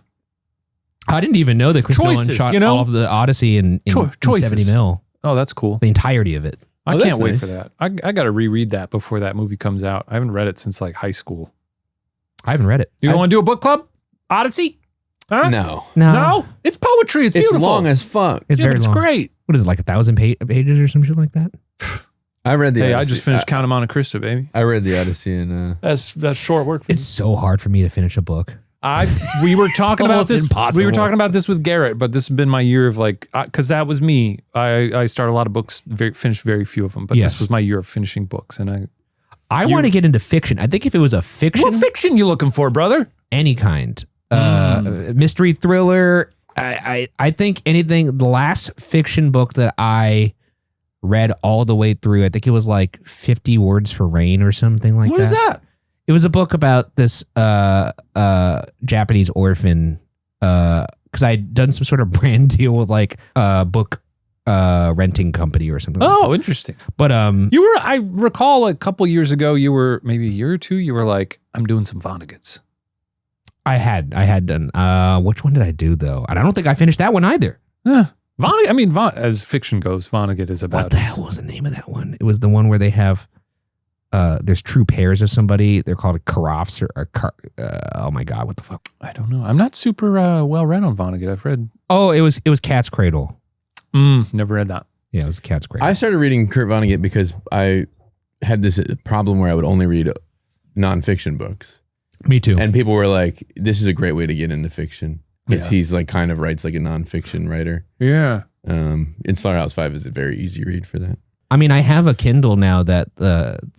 I didn't even know that Chris Nolan Choices, shot you know? all of the Odyssey in Choices. 70 mil, Oh, that's cool. the entirety of it. I Oh, can't that's wait nice. for that. I got to reread that before that movie comes out. I haven't read it since like high school. I haven't read it. You want to do a book club? Odyssey? Huh? No. No? It's poetry. It's It's beautiful. long as fuck. It's Yeah, very but it's long. great. What is it, like 1,000 pages or some shit like that? I read the Hey, I Odyssey. just finished Count of Monte Cristo, baby. I read the Odyssey and That's short work for It's so hard for me to finish a book. we were talking about almost this. impossible. We were talking about this with Garrett, but this has been my year of like, because that was me. I started a lot of books, finished very few of them, but Yes. this was my year of finishing books. And I want to get into fiction. I think if it was a fiction, what fiction you looking for, brother? any kind, mystery thriller. I think anything. The last fiction book that I read all the way through, I think it was like 50 Words for Rain or something like What that. is that? It was a book about this Japanese orphan. Because I'd done some sort of brand deal with like a book renting company or something. Oh, like interesting. that. But You were. I recall a couple years ago. You were maybe a year or two. You were like, I'm doing some Vonnegut's. I had done. Which one did I do though? And I don't think I finished that one either. Vonnegut. I mean, as fiction goes, Vonnegut is about. What the hell was the name of that one? It was the one where they have there's true pairs of somebody. They're called karofs oh my God, what the fuck? I don't know. I'm not super well read on Vonnegut. I've read. Oh, it was Cat's Cradle. Never read that. Yeah, it was Cat's Cradle. I started reading Kurt Vonnegut because I had this problem where I would only read nonfiction books. Me too. And people were like, this is a great way to get into fiction. Because Yeah. he's like kind of writes like a nonfiction writer. Yeah. And Slaughterhouse 5 is a very easy read for that. I mean, I have a Kindle now that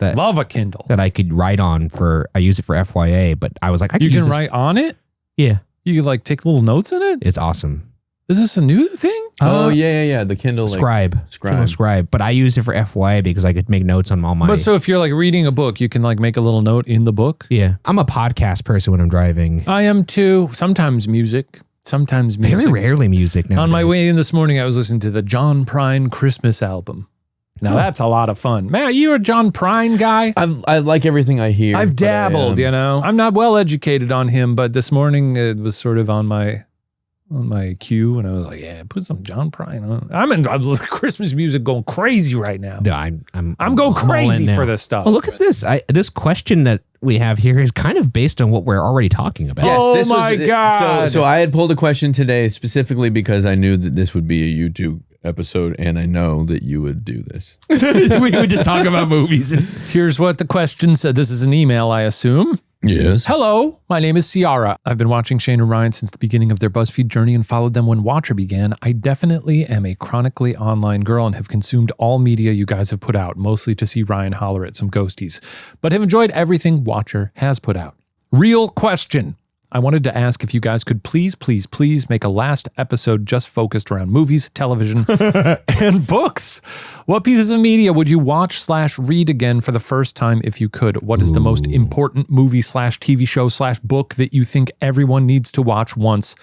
Love a Kindle. that I could write on I use it for FYA, but I was like, You can write on it? Yeah. You can like take little notes in it? It's awesome. Is this a new thing? Yeah. The Kindle Scribe. Kindle Scribe. But I use it for FYA because I could make notes on all my. But so if you're like reading a book, you can like make a little note in the book? Yeah. I'm a podcast person when I'm driving. I am too. Sometimes music. Very rarely music now. On my way in this morning, I was listening to the John Prine Christmas album. Now that's a lot of fun. Man, you a John Prine guy? I like everything I hear. I've dabbled, I'm not well educated on him, but this morning it was sort of on my queue, and I was like, yeah, put some John Prine on. I'm in Christmas music going crazy right now. No, I'm going crazy for this stuff. Well, look at this. This question that we have here is kind of based on what we're already talking about. Yes, God. So I had pulled a question today specifically because I knew that this would be a YouTube episode, and I know that you would do this. We would just talk about movies. Here's what the question said. This is an email, I assume. Yes. Hello, my name is Ciara. I've been watching Shane and Ryan since the beginning of their BuzzFeed journey and followed them when Watcher began. I definitely am a chronically online girl and have consumed all media you guys have put out, mostly to see Ryan holler at some ghosties, but have enjoyed everything Watcher has put out. Real question. I wanted to ask if you guys could please make a last episode just focused around movies, television, and books. What pieces of media would you watch/read again for the first time if you could? What is the most important movie/TV show/book that you think everyone needs to watch once?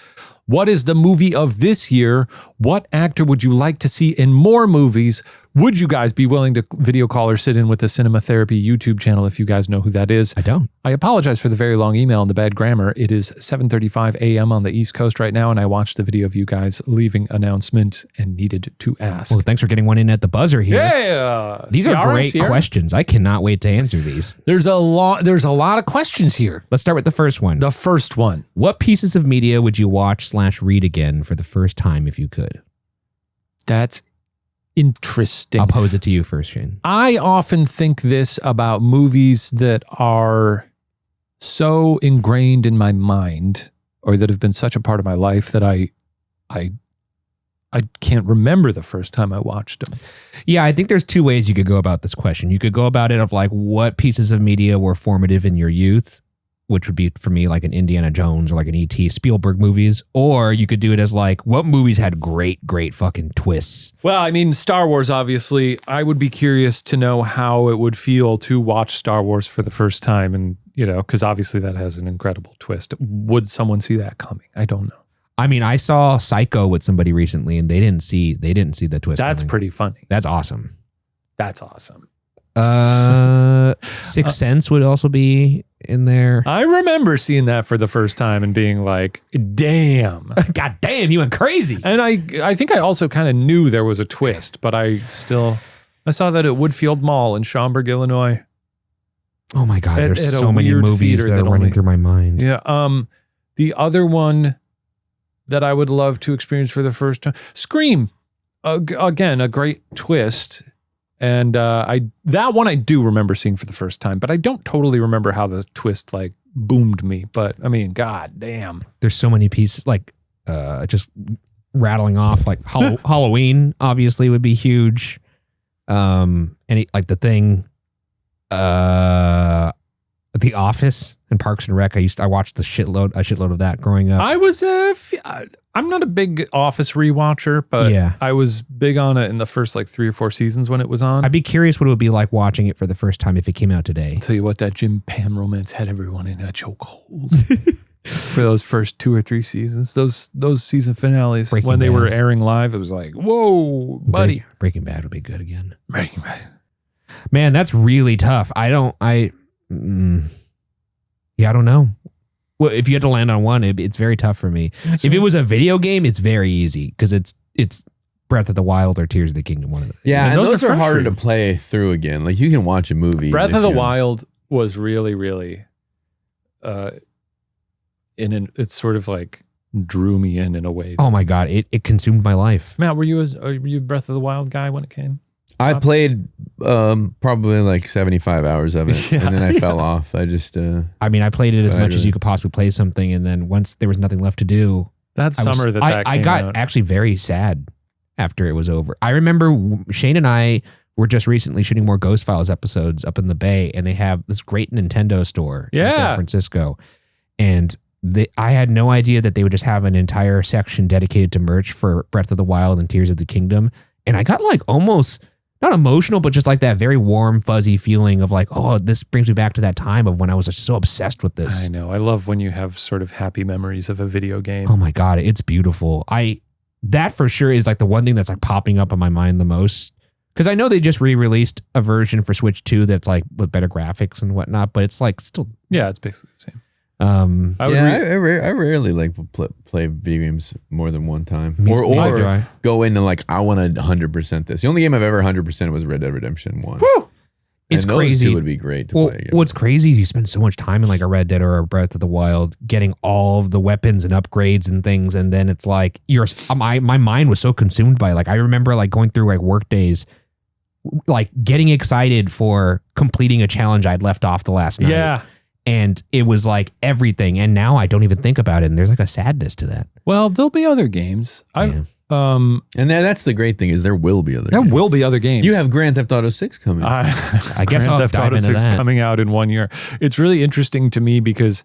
What is the movie of this year? What actor would you like to see in more movies? Would you guys be willing to video call or sit in with the Cinema Therapy YouTube channel if you guys know who that is? I don't. I apologize for the very long email and the bad grammar. It is 7:35 a.m. on the East Coast right now, and I watched the video of you guys leaving announcement and needed to ask. Well, thanks for getting one in at the buzzer here. Yeah. These are great questions. I cannot wait to answer these. There's a lot of questions here. Let's start with the first one. The first one. What pieces of media would you watch/read again for the first time if you could? That's interesting. I'll pose it to you first, Shane. I often think this about movies that are so ingrained in my mind or that have been such a part of my life that I can't remember the first time I watched them. Yeah, I think there's two ways you could go about this question. You could go about it of like what pieces of media were formative in your youth, which would be for me like an Indiana Jones or like an E.T. Spielberg movies, or you could do it as like what movies had great fucking twists. Well, I mean, Star Wars, obviously, I would be curious to know how it would feel to watch Star Wars for the first time. And, because obviously that has an incredible twist. Would someone see that coming? I don't know. I mean, I saw Psycho with somebody recently and they didn't see the twist. That's coming. pretty funny. That's awesome. That's awesome. Sixth Sense would also be in there. I remember seeing that for the first time and being like, damn. God damn, he went crazy. And I think I also kind of knew there was a twist, but I saw that at Woodfield Mall in Schaumburg, Illinois. Oh my God, there's at so many movies that are running through my mind. Yeah. The other one that I would love to experience for the first time, Scream. Again, a great twist. And that one I do remember seeing for the first time, but I don't totally remember how the twist like boomed me. But I mean, god damn. There's so many pieces like just rattling off like Halloween obviously would be huge. Like The Thing, The Office and Parks and Rec. I watched a shitload of that growing up. I'm not a big Office rewatcher, but yeah. I was big on it in the first like 3 or 4 seasons when it was on. I'd be curious what it would be like watching it for the first time if it came out today. I'll tell you what, that Jim Pam romance had everyone in a chokehold for those first 2 or 3 seasons. Those season finales when they were airing live, it was like, whoa, buddy. Breaking Bad would be good again. Breaking Bad. Man, that's really tough. I don't know. Well, if you had to land on one, it's very tough for me. If it was a video game, it's very easy because it's Breath of the Wild or Tears of the Kingdom. One of them. Yeah, and those are fresh harder for to you. play through again. Like you can watch a movie. Breath of the Wild was really, really, it's sort of like drew me in a way. Oh my God, it consumed my life. Matt, were you a Breath of the Wild guy when it came? I played probably like 75 hours of it, and then I fell off. I just. I mean, I played it as much as you could possibly play something, and then once there was nothing left to do, that summer I got actually very sad after it was over. I remember Shane and I were just recently shooting more Ghost Files episodes up in the Bay, and they have this great Nintendo store in San Francisco, and I had no idea that they would just have an entire section dedicated to merch for Breath of the Wild and Tears of the Kingdom, and I got like almost. Not emotional, but just like that very warm, fuzzy feeling of like, oh, this brings me back to that time of when I was just so obsessed with this. I know. I love when you have sort of happy memories of a video game. Oh my God, it's beautiful. That for sure is like the one thing that's like popping up in my mind the most. Because I know they just re-released a version for Switch 2 that's like with better graphics and whatnot, but it's like still. Yeah, it's basically the same. I rarely like play video games more than one time, or go into like I want to 100% this. The only game I've ever 100% was Red Dead Redemption 1. Woo! It's and those crazy. two would be great to play again. What's crazy? You spend so much time in like a Red Dead or a Breath of the Wild, getting all of the weapons and upgrades and things, and then it's like my mind was so consumed by it. Like I remember like going through like work days, like getting excited for completing a challenge I'd left off the last night. Yeah. And it was like everything. And now I don't even think about it. And there's like a sadness to that. Well, there'll be other games. And that's the great thing is there will be other games. There will be other games. You have Grand Theft Auto 6 coming. I guess Grand Theft Auto 6 coming out in 1 year. It's really interesting to me because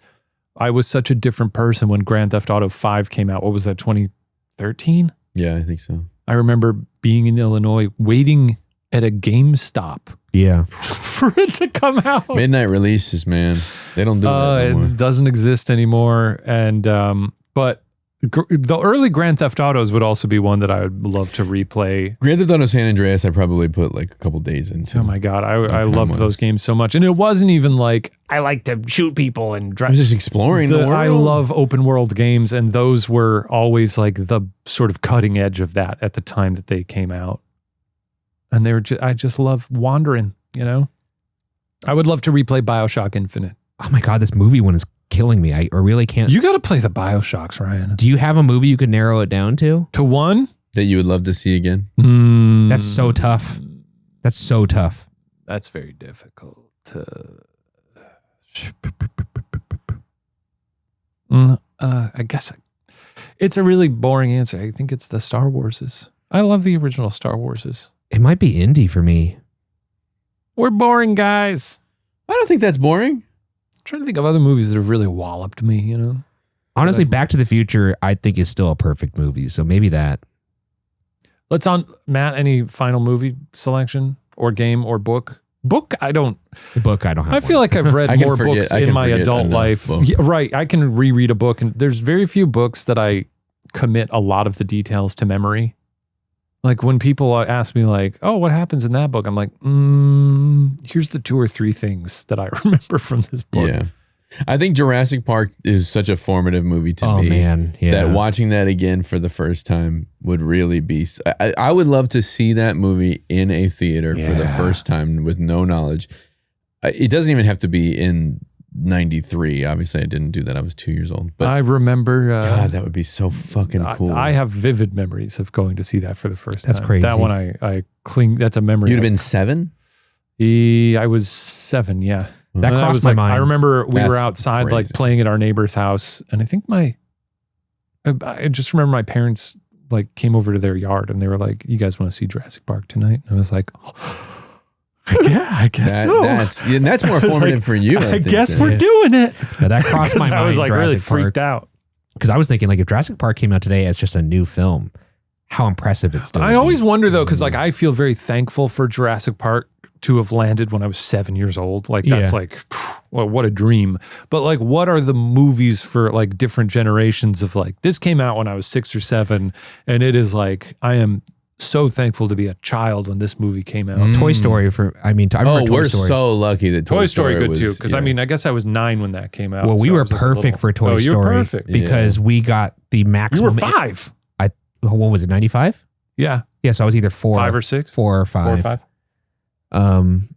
I was such a different person when Grand Theft Auto 5 came out. What was that, 2013? Yeah, I think so. I remember being in Illinois waiting at a GameStop. Yeah. For it to come out. Midnight releases, man. They don't do that anymore. It doesn't exist anymore. And but the early Grand Theft Autos would also be one that I would love to replay. Grand Theft Auto San Andreas, I probably put like a couple days into. Oh my God. I loved those games so much. And it wasn't even like, I like to shoot people and drive. I was just exploring the world. I love open world games. And those were always like the sort of cutting edge of that at the time that they came out. And they were I just love wandering, you know? I would love to replay BioShock Infinite. Oh my God, this movie one is killing me. I really can't. You got to play the BioShocks, Ryan. Do you have a movie you could narrow it down to? To one? That you would love to see again? That's so tough. That's so tough. That's very difficult to... I guess it's a really boring answer. I think it's the Star Warses. I love the original Star Warses. It might be indie for me. We're boring guys. I don't think that's boring. I'm trying to think of other movies that have really walloped me, you know? Honestly, Back to the Future, I think is still a perfect movie. So maybe that. Matt, any final movie selection or game or book? Book, I don't have I feel like I've read more books in my adult life. Yeah, right. I can reread a book, and there's very few books that I commit a lot of the details to memory. Like when people ask me like, oh, what happens in that book? I'm like, here's the 2 or 3 things that I remember from this book. Yeah. I think Jurassic Park is such a formative movie to me. Oh man. Yeah. That watching that again for the first time would really be, I would love to see that movie in a theater for the first time with no knowledge. It doesn't even have to be in 93. Obviously I didn't do that. I was 2 years old. But I remember God, that would be so fucking cool. I have vivid memories of going to see that for the first time. That's crazy. That one I cling. That's a memory. You'd have been 7? I was 7. Yeah. That crossed my mind. I remember we were That's outside crazy. like playing at our neighbor's house, and I think I just remember my parents like came over to their yard and they were like, "You guys want to see Jurassic Park tonight?" And I was like, "Yeah, I guess so." That's more formative for you. I guess we're doing it. Yeah, that crossed my mind. I was like really Jurassic Park. freaked out. Because I was thinking like if Jurassic Park came out today as just a new film, how impressive it's still. I always wonder though, because like I feel very thankful for Jurassic Park to have landed when I was 7 years old. Like that's like, well, what a dream. But like, what are the movies for like different generations of like, this came out when I was 6 or 7 and it is like, I am so thankful to be a child when this movie came out. Toy Story I remember Toy we're Story. so lucky that Toy Story good was, too. Because I mean, I guess I was 9 when that came out. Well, we so were I was, like, perfect for Toy Story. You were perfect. Because we got the You maximum. were 5. What was it, 95? Yeah. Yeah, so I was either 5 or 6, 4 or 5. 4 or 5.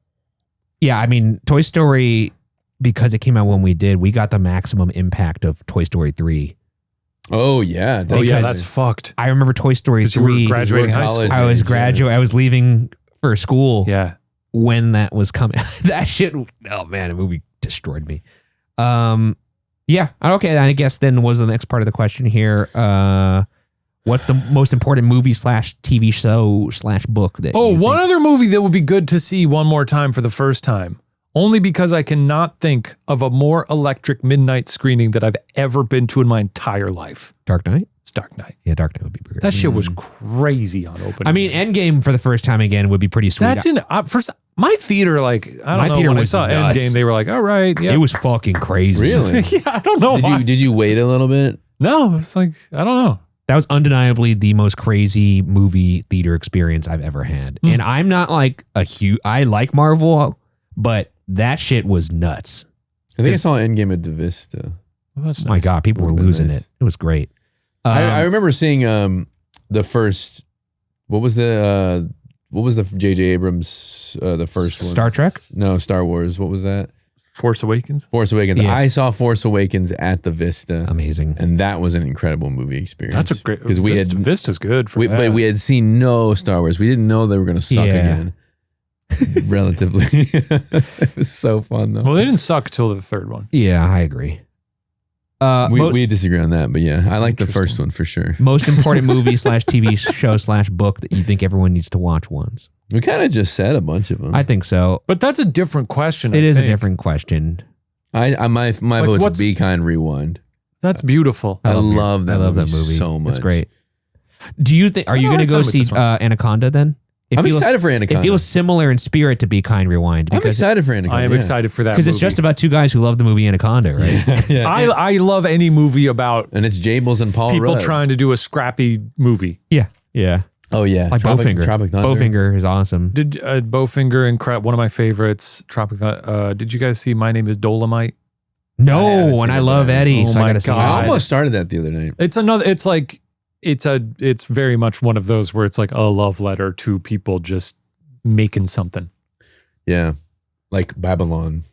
Yeah, I mean, Toy Story, because it came out when we did, we got the maximum impact of Toy Story 3. Oh yeah. Oh yeah, Because that's fucked. I remember Toy Story 'Cause you were 3. graduating high college. school. I was I was leaving for school Yeah. when that was coming. That shit, oh man, the movie destroyed me. Yeah, okay, I guess then was the next part of the question here. What's the most important movie / TV show / book that One other movie that would be good to see one more time for the first time. Only because I cannot think of a more electric midnight screening that I've ever been to in my entire life. Dark Knight? It's Dark Knight. Yeah, Dark Knight would be great. That shit was crazy on opening. I mean, Endgame for the first time again would be pretty sweet. That's in first. My theater, like I My don't know, theater when I was saw nuts. Endgame, they were like, "All right, yeah." It was fucking crazy. Really? Yeah, I don't know. Why. Did you wait a little bit? No, it's like I don't know. That was undeniably the most crazy movie theater experience I've ever had. And I'm not like I like Marvel, but that shit was nuts. I think I saw Endgame at the Vista. Well, that's Oh my nice. God, people were Would've been losing nice. it. It was great. I remember seeing the first. What was the J.J. Abrams the first one? Star Trek? No, Star Wars. What was that? Force Awakens. Force Awakens. Yeah. I saw Force Awakens at the Vista, Amazing. and that was an incredible movie experience. That's a great because we had Vista's good for that. but we had seen no Star Wars. We didn't know they were going to suck Yeah. again. Relatively, it was so fun though. Well, they didn't suck till the third one. Yeah, I agree. We disagree on that, but yeah, I like the first one for sure. Most important movie / TV show / book that you think everyone needs to watch once? We kind of just said a bunch of them. I think so. But that's a different question. It I is a think. different question. My vote would what's- Be Kind Rewind. That's beautiful. I love that movie that movie so much. It's great. Do you think? Are you going to go time with see this one. Anaconda then? I'm excited for Anaconda. It feels similar in spirit to Be Kind Rewind. I'm Because excited for Anaconda. I am yeah. excited for that because it's just about two guys who love the movie Anaconda, right? Yeah. I love any movie about And it's Jables and Paul people Rudd. trying to do a scrappy movie. yeah. Oh yeah, Like Bowfinger. Tropic Thunder. Bowfinger is awesome. Did Bowfinger and one of my favorites, Tropic Thunder. Did you guys see My Name is Dolomite? I haven't No, seen and I it, love but- Eddie, Oh so I my got to see God. I it. almost started that the other night. It's another. It's like it's very much one of those where it's like a love letter to people just making something. Yeah, like Babylon.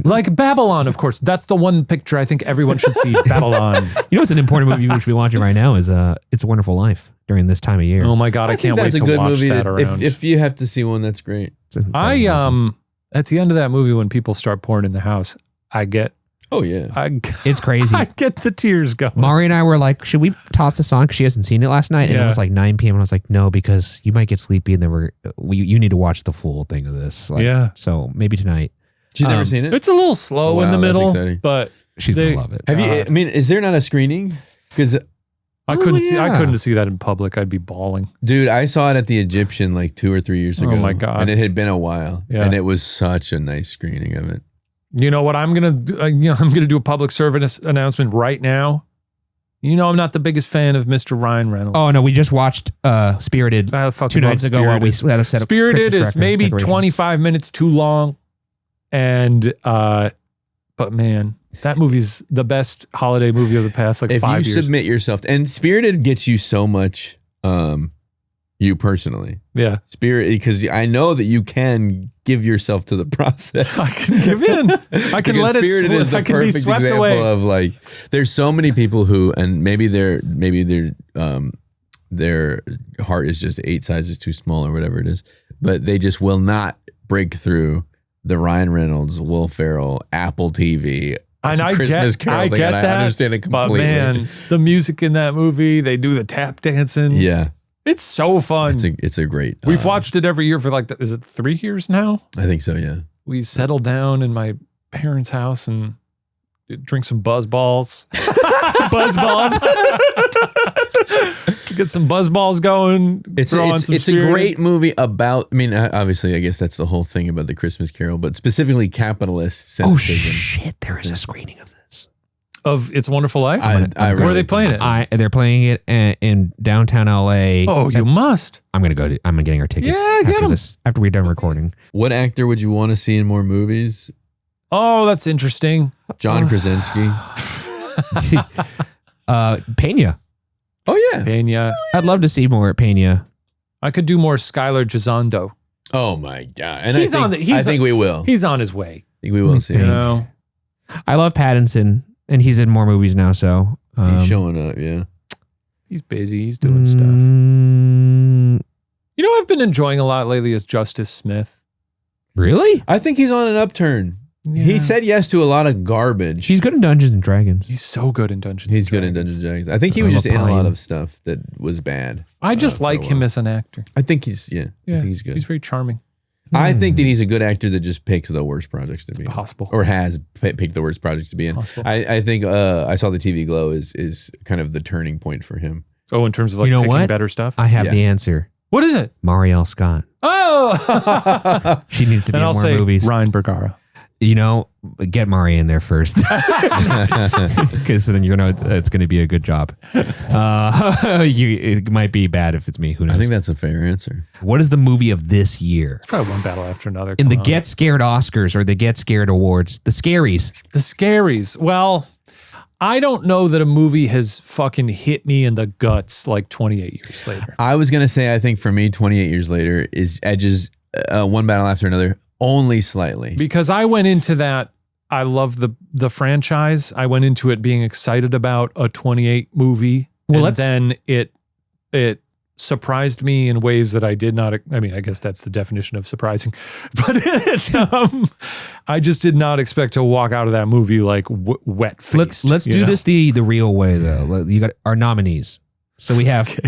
Like Babylon, of course. That's the one picture I think everyone should see. Babylon. You know what's an important movie we should be watching right now is It's a Wonderful Life during this time of year. Oh my God, I think can't wait that's to a good watch movie that around. If you have to see one, that's great. It's an incredible movie. At the end of that movie when people start pouring in the house, I get Oh yeah. It's crazy. I get the tears going. Mari and I were like, should we toss this on? Because she hasn't seen it last night. And it Yeah. was like 9 p.m. And I was like, no, because you might get sleepy and then you need to watch the full thing of this. Like, Yeah. So maybe tonight. She's never seen it. It's a little slow in Wow, the that's middle, exciting. but She's They- going to love it. Have you? I mean, is there not a screening? Because I yeah. couldn't see that in public. I'd be bawling. dude, I saw it at the Egyptian like 2 or 3 years Oh ago. my God. And it had been a while. Yeah. And it was such a nice screening of it. You know what I'm gonna do? I'm gonna do a public service announcement right now. You know I'm not the biggest fan of Mr. Ryan Reynolds. Oh, no. We just watched Spirited I fucking 2 nights love ago while we Spirited. had a set up Spirited Christmas is maybe decorations. 25 minutes too long, and but man, that movie's the best holiday movie of the past like If 5 you years. submit yourself, and Spirited gets you so much, you personally. Yeah, Spirit, because I know that you can give yourself to the process. I can give in. I can let it. Spirited is the I can be perfect swept example away. of like. There's so many people who, and maybe their heart is just 8 sizes too small or whatever it is, but they just will not break through the Ryan Reynolds, Will Ferrell, Apple TV. And I Christmas get, Carol I thing, get and that. I understand it But completely. man, the music in that movie, they do the tap dancing. Yeah, It's so fun. it's a great. We've watched it every year for like, is it 3 years now? I think so. Yeah. We settled down in my parents' house and drink some buzz balls. Buzz balls. Get some buzz balls going. It's throw on it's, some it's a Spirited. great movie about. I mean, obviously, I guess that's the whole thing about the Christmas Carol, but specifically capitalist Oh, sentimentism. shit. There is a screening of this. of It's a Wonderful Life. I Where are really they playing it? They're playing it in downtown LA. Oh, you must. I'm going to go. I'm getting our tickets Yeah, get after 'em. this, after we're done recording. What actor would you want to see in more movies? Oh, that's interesting. John Krasinski. Pena. Oh yeah, Pena. I'd love to see more Pena. I could do more Skylar Gisondo. Oh my God. And I think we will. He's on his way. I think we will see. You know? I love Pattinson, and he's in more movies now, so. He's showing up, yeah. He's busy. He's doing stuff. You know, I've been enjoying a lot lately is Justice Smith. Really? I think he's on an upturn. Yeah. He said yes to a lot of garbage. He's good in Dungeons and Dragons. He's so good in Dungeons. He's good in Dungeons and Dragons. I think he was just in a lot of stuff that was bad. I just like him as an actor. I think he's I think he's good. He's very charming. I think that he's a good actor that just picks the worst projects to be in. Possible. Or has picked the worst projects to be in. Possible. I think I saw the TV Glow is kind of the turning point for him. Oh, in terms of like picking better stuff? I have the answer. What is it? Marielle Scott. Oh! She needs to be in more movies. Ryan Bergara. You know, get Mari in there first. Because then you know it's going to be a good job. It might be bad if it's me. Who knows? I think that's a fair answer. What is the movie of this year? It's probably One Battle After Another. In the Get Scared Oscars or the Get Scared Awards, the Scaries. The Scaries. Well, I don't know that a movie has fucking hit me in the guts like 28 years later. I was going to say, I think for me, 28 years later is edges One Battle After Another. Only slightly. Because I went into that, I love the franchise. I went into it being excited about a 28 movie. Well, and then it surprised me in ways that I did not, I mean, I guess that's the definition of surprising. But I just did not expect to walk out of that movie like wet-faced. Let's do this the real way, though. You got our nominees. So we have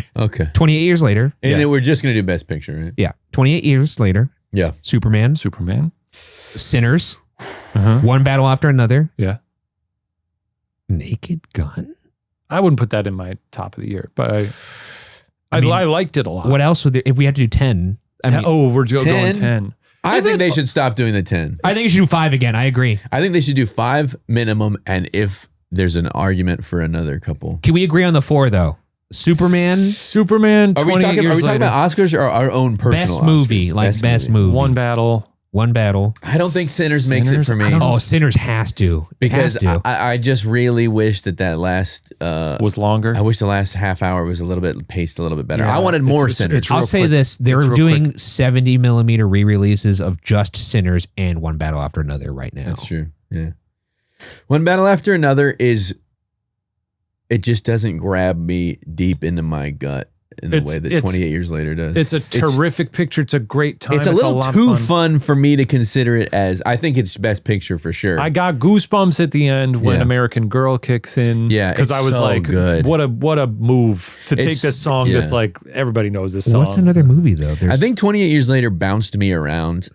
28 years later. And then we're just going to do Best Picture, right? Yeah. 28 years later. Yeah. Superman. Sinners. One Battle After Another. Yeah. Naked Gun. I wouldn't put that in my top of the year, but I liked it a lot. What else would there, if we had to do 10? We're going 10. I think they should stop doing the 10. I think you should do 5 again. I agree. I think they should do 5 minimum, and if there's an argument for another couple. Can we agree on the 4 though? Superman. Are we talking about Oscars or our own personal best movie? Oscars? Best movie. One Battle. I don't think Sinners makes it for me. Oh, Sinners has to. Because I just really wish that last was longer. I wish the last half hour was a little bit paced a little bit better. I wanted more Sinners. I'll say this. They're doing 70 millimeter re-releases of just Sinners and One Battle After Another right now. That's true. Yeah. One Battle After Another it just doesn't grab me deep into my gut in the way that 28 years later does. It's a terrific picture. It's a great time. It's a little too fun for me to consider it as. I think it's Best Picture for sure. I got goosebumps at the end when American Girl kicks in. Yeah, because I was like, good. What a move to take this song that's like everybody knows this song. What's another movie though? I think 28 years later bounced me around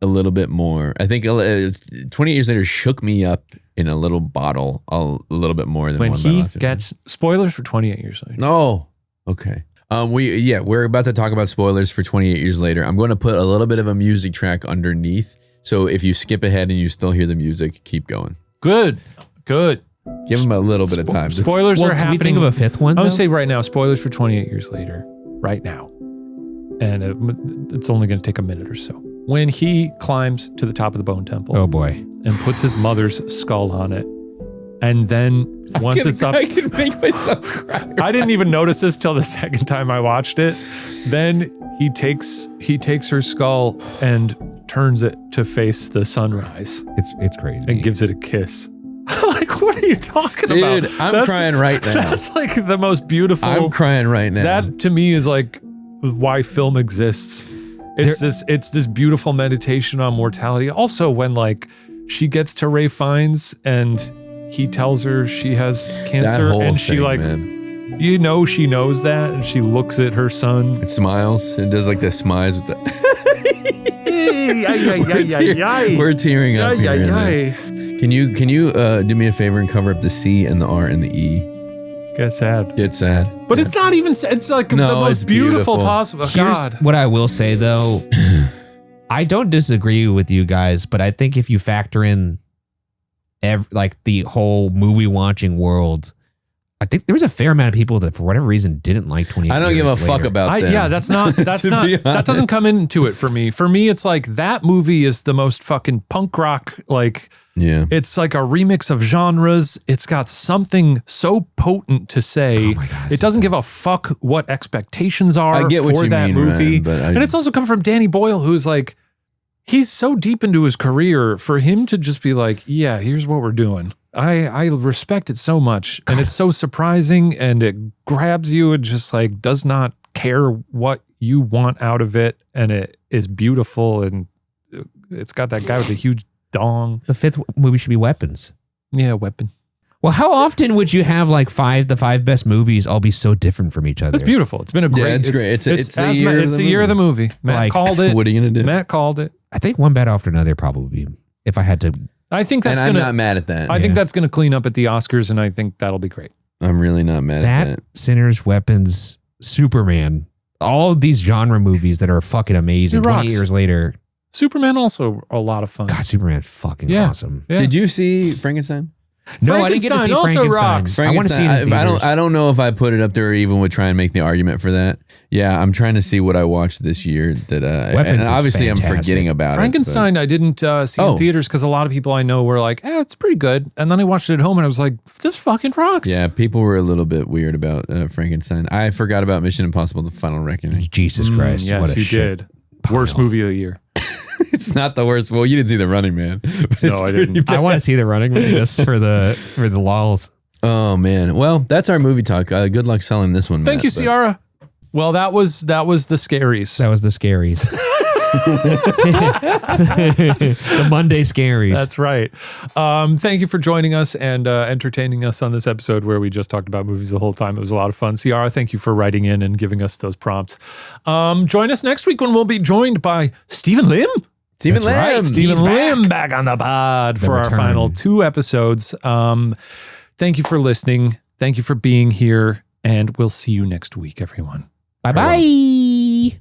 a little bit more. I think 28 years later shook me up in a little bottle a little bit more than when One he Battle gets spoilers for 28 years later. No. Okay. We're about to talk about spoilers for 28 years later. I'm going to put a little bit of a music track underneath. So if you skip ahead and you still hear the music, keep going. Good. Give them a little bit of time. Spoilers are happening. Can we think of a 5th one? I would say right now, spoilers for 28 years later, right now. And it's only going to take a minute or so. When he climbs to the top of the Bone Temple. Oh boy. And puts his mother's skull on it. And then once it's up, I can make myself cry. I didn't even notice this till the second time I watched it. Then he takes her skull and turns it to face the sunrise. It's crazy. And gives it a kiss. Like, what are you talking about? Dude, I'm crying right now. That's like the most beautiful. I'm crying right now. That to me is like why film exists. It's this beautiful meditation on mortality. Also, when like she gets to Ray Fiennes and he tells her she has cancer, and she she knows that, and she looks at her son. It smiles and does like the smiles with the. We're tearing up here. Can you do me a favor and cover up the C and the R and the E? Get sad. But it's not even sad. It's like the most beautiful possible. Here's what I will say though. I don't disagree with you guys, but I think if you factor in like the whole movie watching world, I think there was a fair amount of people that for whatever reason didn't like 28 I don't give a fuck about them. Yeah, that's not that doesn't come into it for me. For me, it's like that movie is the most fucking punk rock, like it's like a remix of genres. It's got something so potent to say. God, it doesn't give a fuck what expectations are for that movie. Ryan, and it's also come from Danny Boyle, who's like, he's so deep into his career for him to just be like, yeah, here's what we're doing. I respect it so much, and it's so surprising, and it grabs you and just like does not care what you want out of it, and it is beautiful, and it's got that guy with the huge dong. The fifth movie should be Weapons. Yeah, Weapon. Well, how often would you have like the five best movies all be so different from each other? It's beautiful. It's been a great. Yeah, it's great. It's the year of the movie. Matt called it. What are you gonna do? Matt called it. I think one better after another probably. If I had to. I think that's I'm not mad at that. I think that's going to clean up at the Oscars, and I think that'll be great. I'm really not mad at that. Sinners, Weapons, Superman, all of these genre movies that are fucking amazing. 20 years later. Superman also a lot of fun. God, Superman's fucking awesome. Yeah. Did you see Frankenstein? No, I didn't get to see also Frankenstein. rocks. I want to see it in theaters. I don't know if I put it up there or even would try and make the argument for that. Yeah, I'm trying to see what I watched this year that Weapons and obviously is fantastic. I'm forgetting about Frankenstein I didn't see in theaters because a lot of people I know were like, it's pretty good. And then I watched it at home and I was like, this fucking rocks. Yeah, people were a little bit weird about Frankenstein. I forgot about Mission Impossible: The Final Reckoning. Jesus Christ. Yes, what a you shit did. Worst movie of the year. It's not the worst. Well, you didn't see The Running Man. No, I didn't. I want to see The Running Man just for the lulz. Oh man. Well, that's our movie talk. Good luck selling this one. Thank you, Ciara. Well, that was the scaries. That was the scaries. The Monday scaries. That's right. Thank you for joining us and entertaining us on this episode where we just talked about movies the whole time. It was a lot of fun. Ciara, thank you for writing in and giving us those prompts. Join us next week when we'll be joined by Stephen Lim. Stephen Lim. Right. Stephen Lim back on the pod for our final 2 episodes. Thank you for listening. Thank you for being here. And we'll see you next week, everyone. Bye-bye.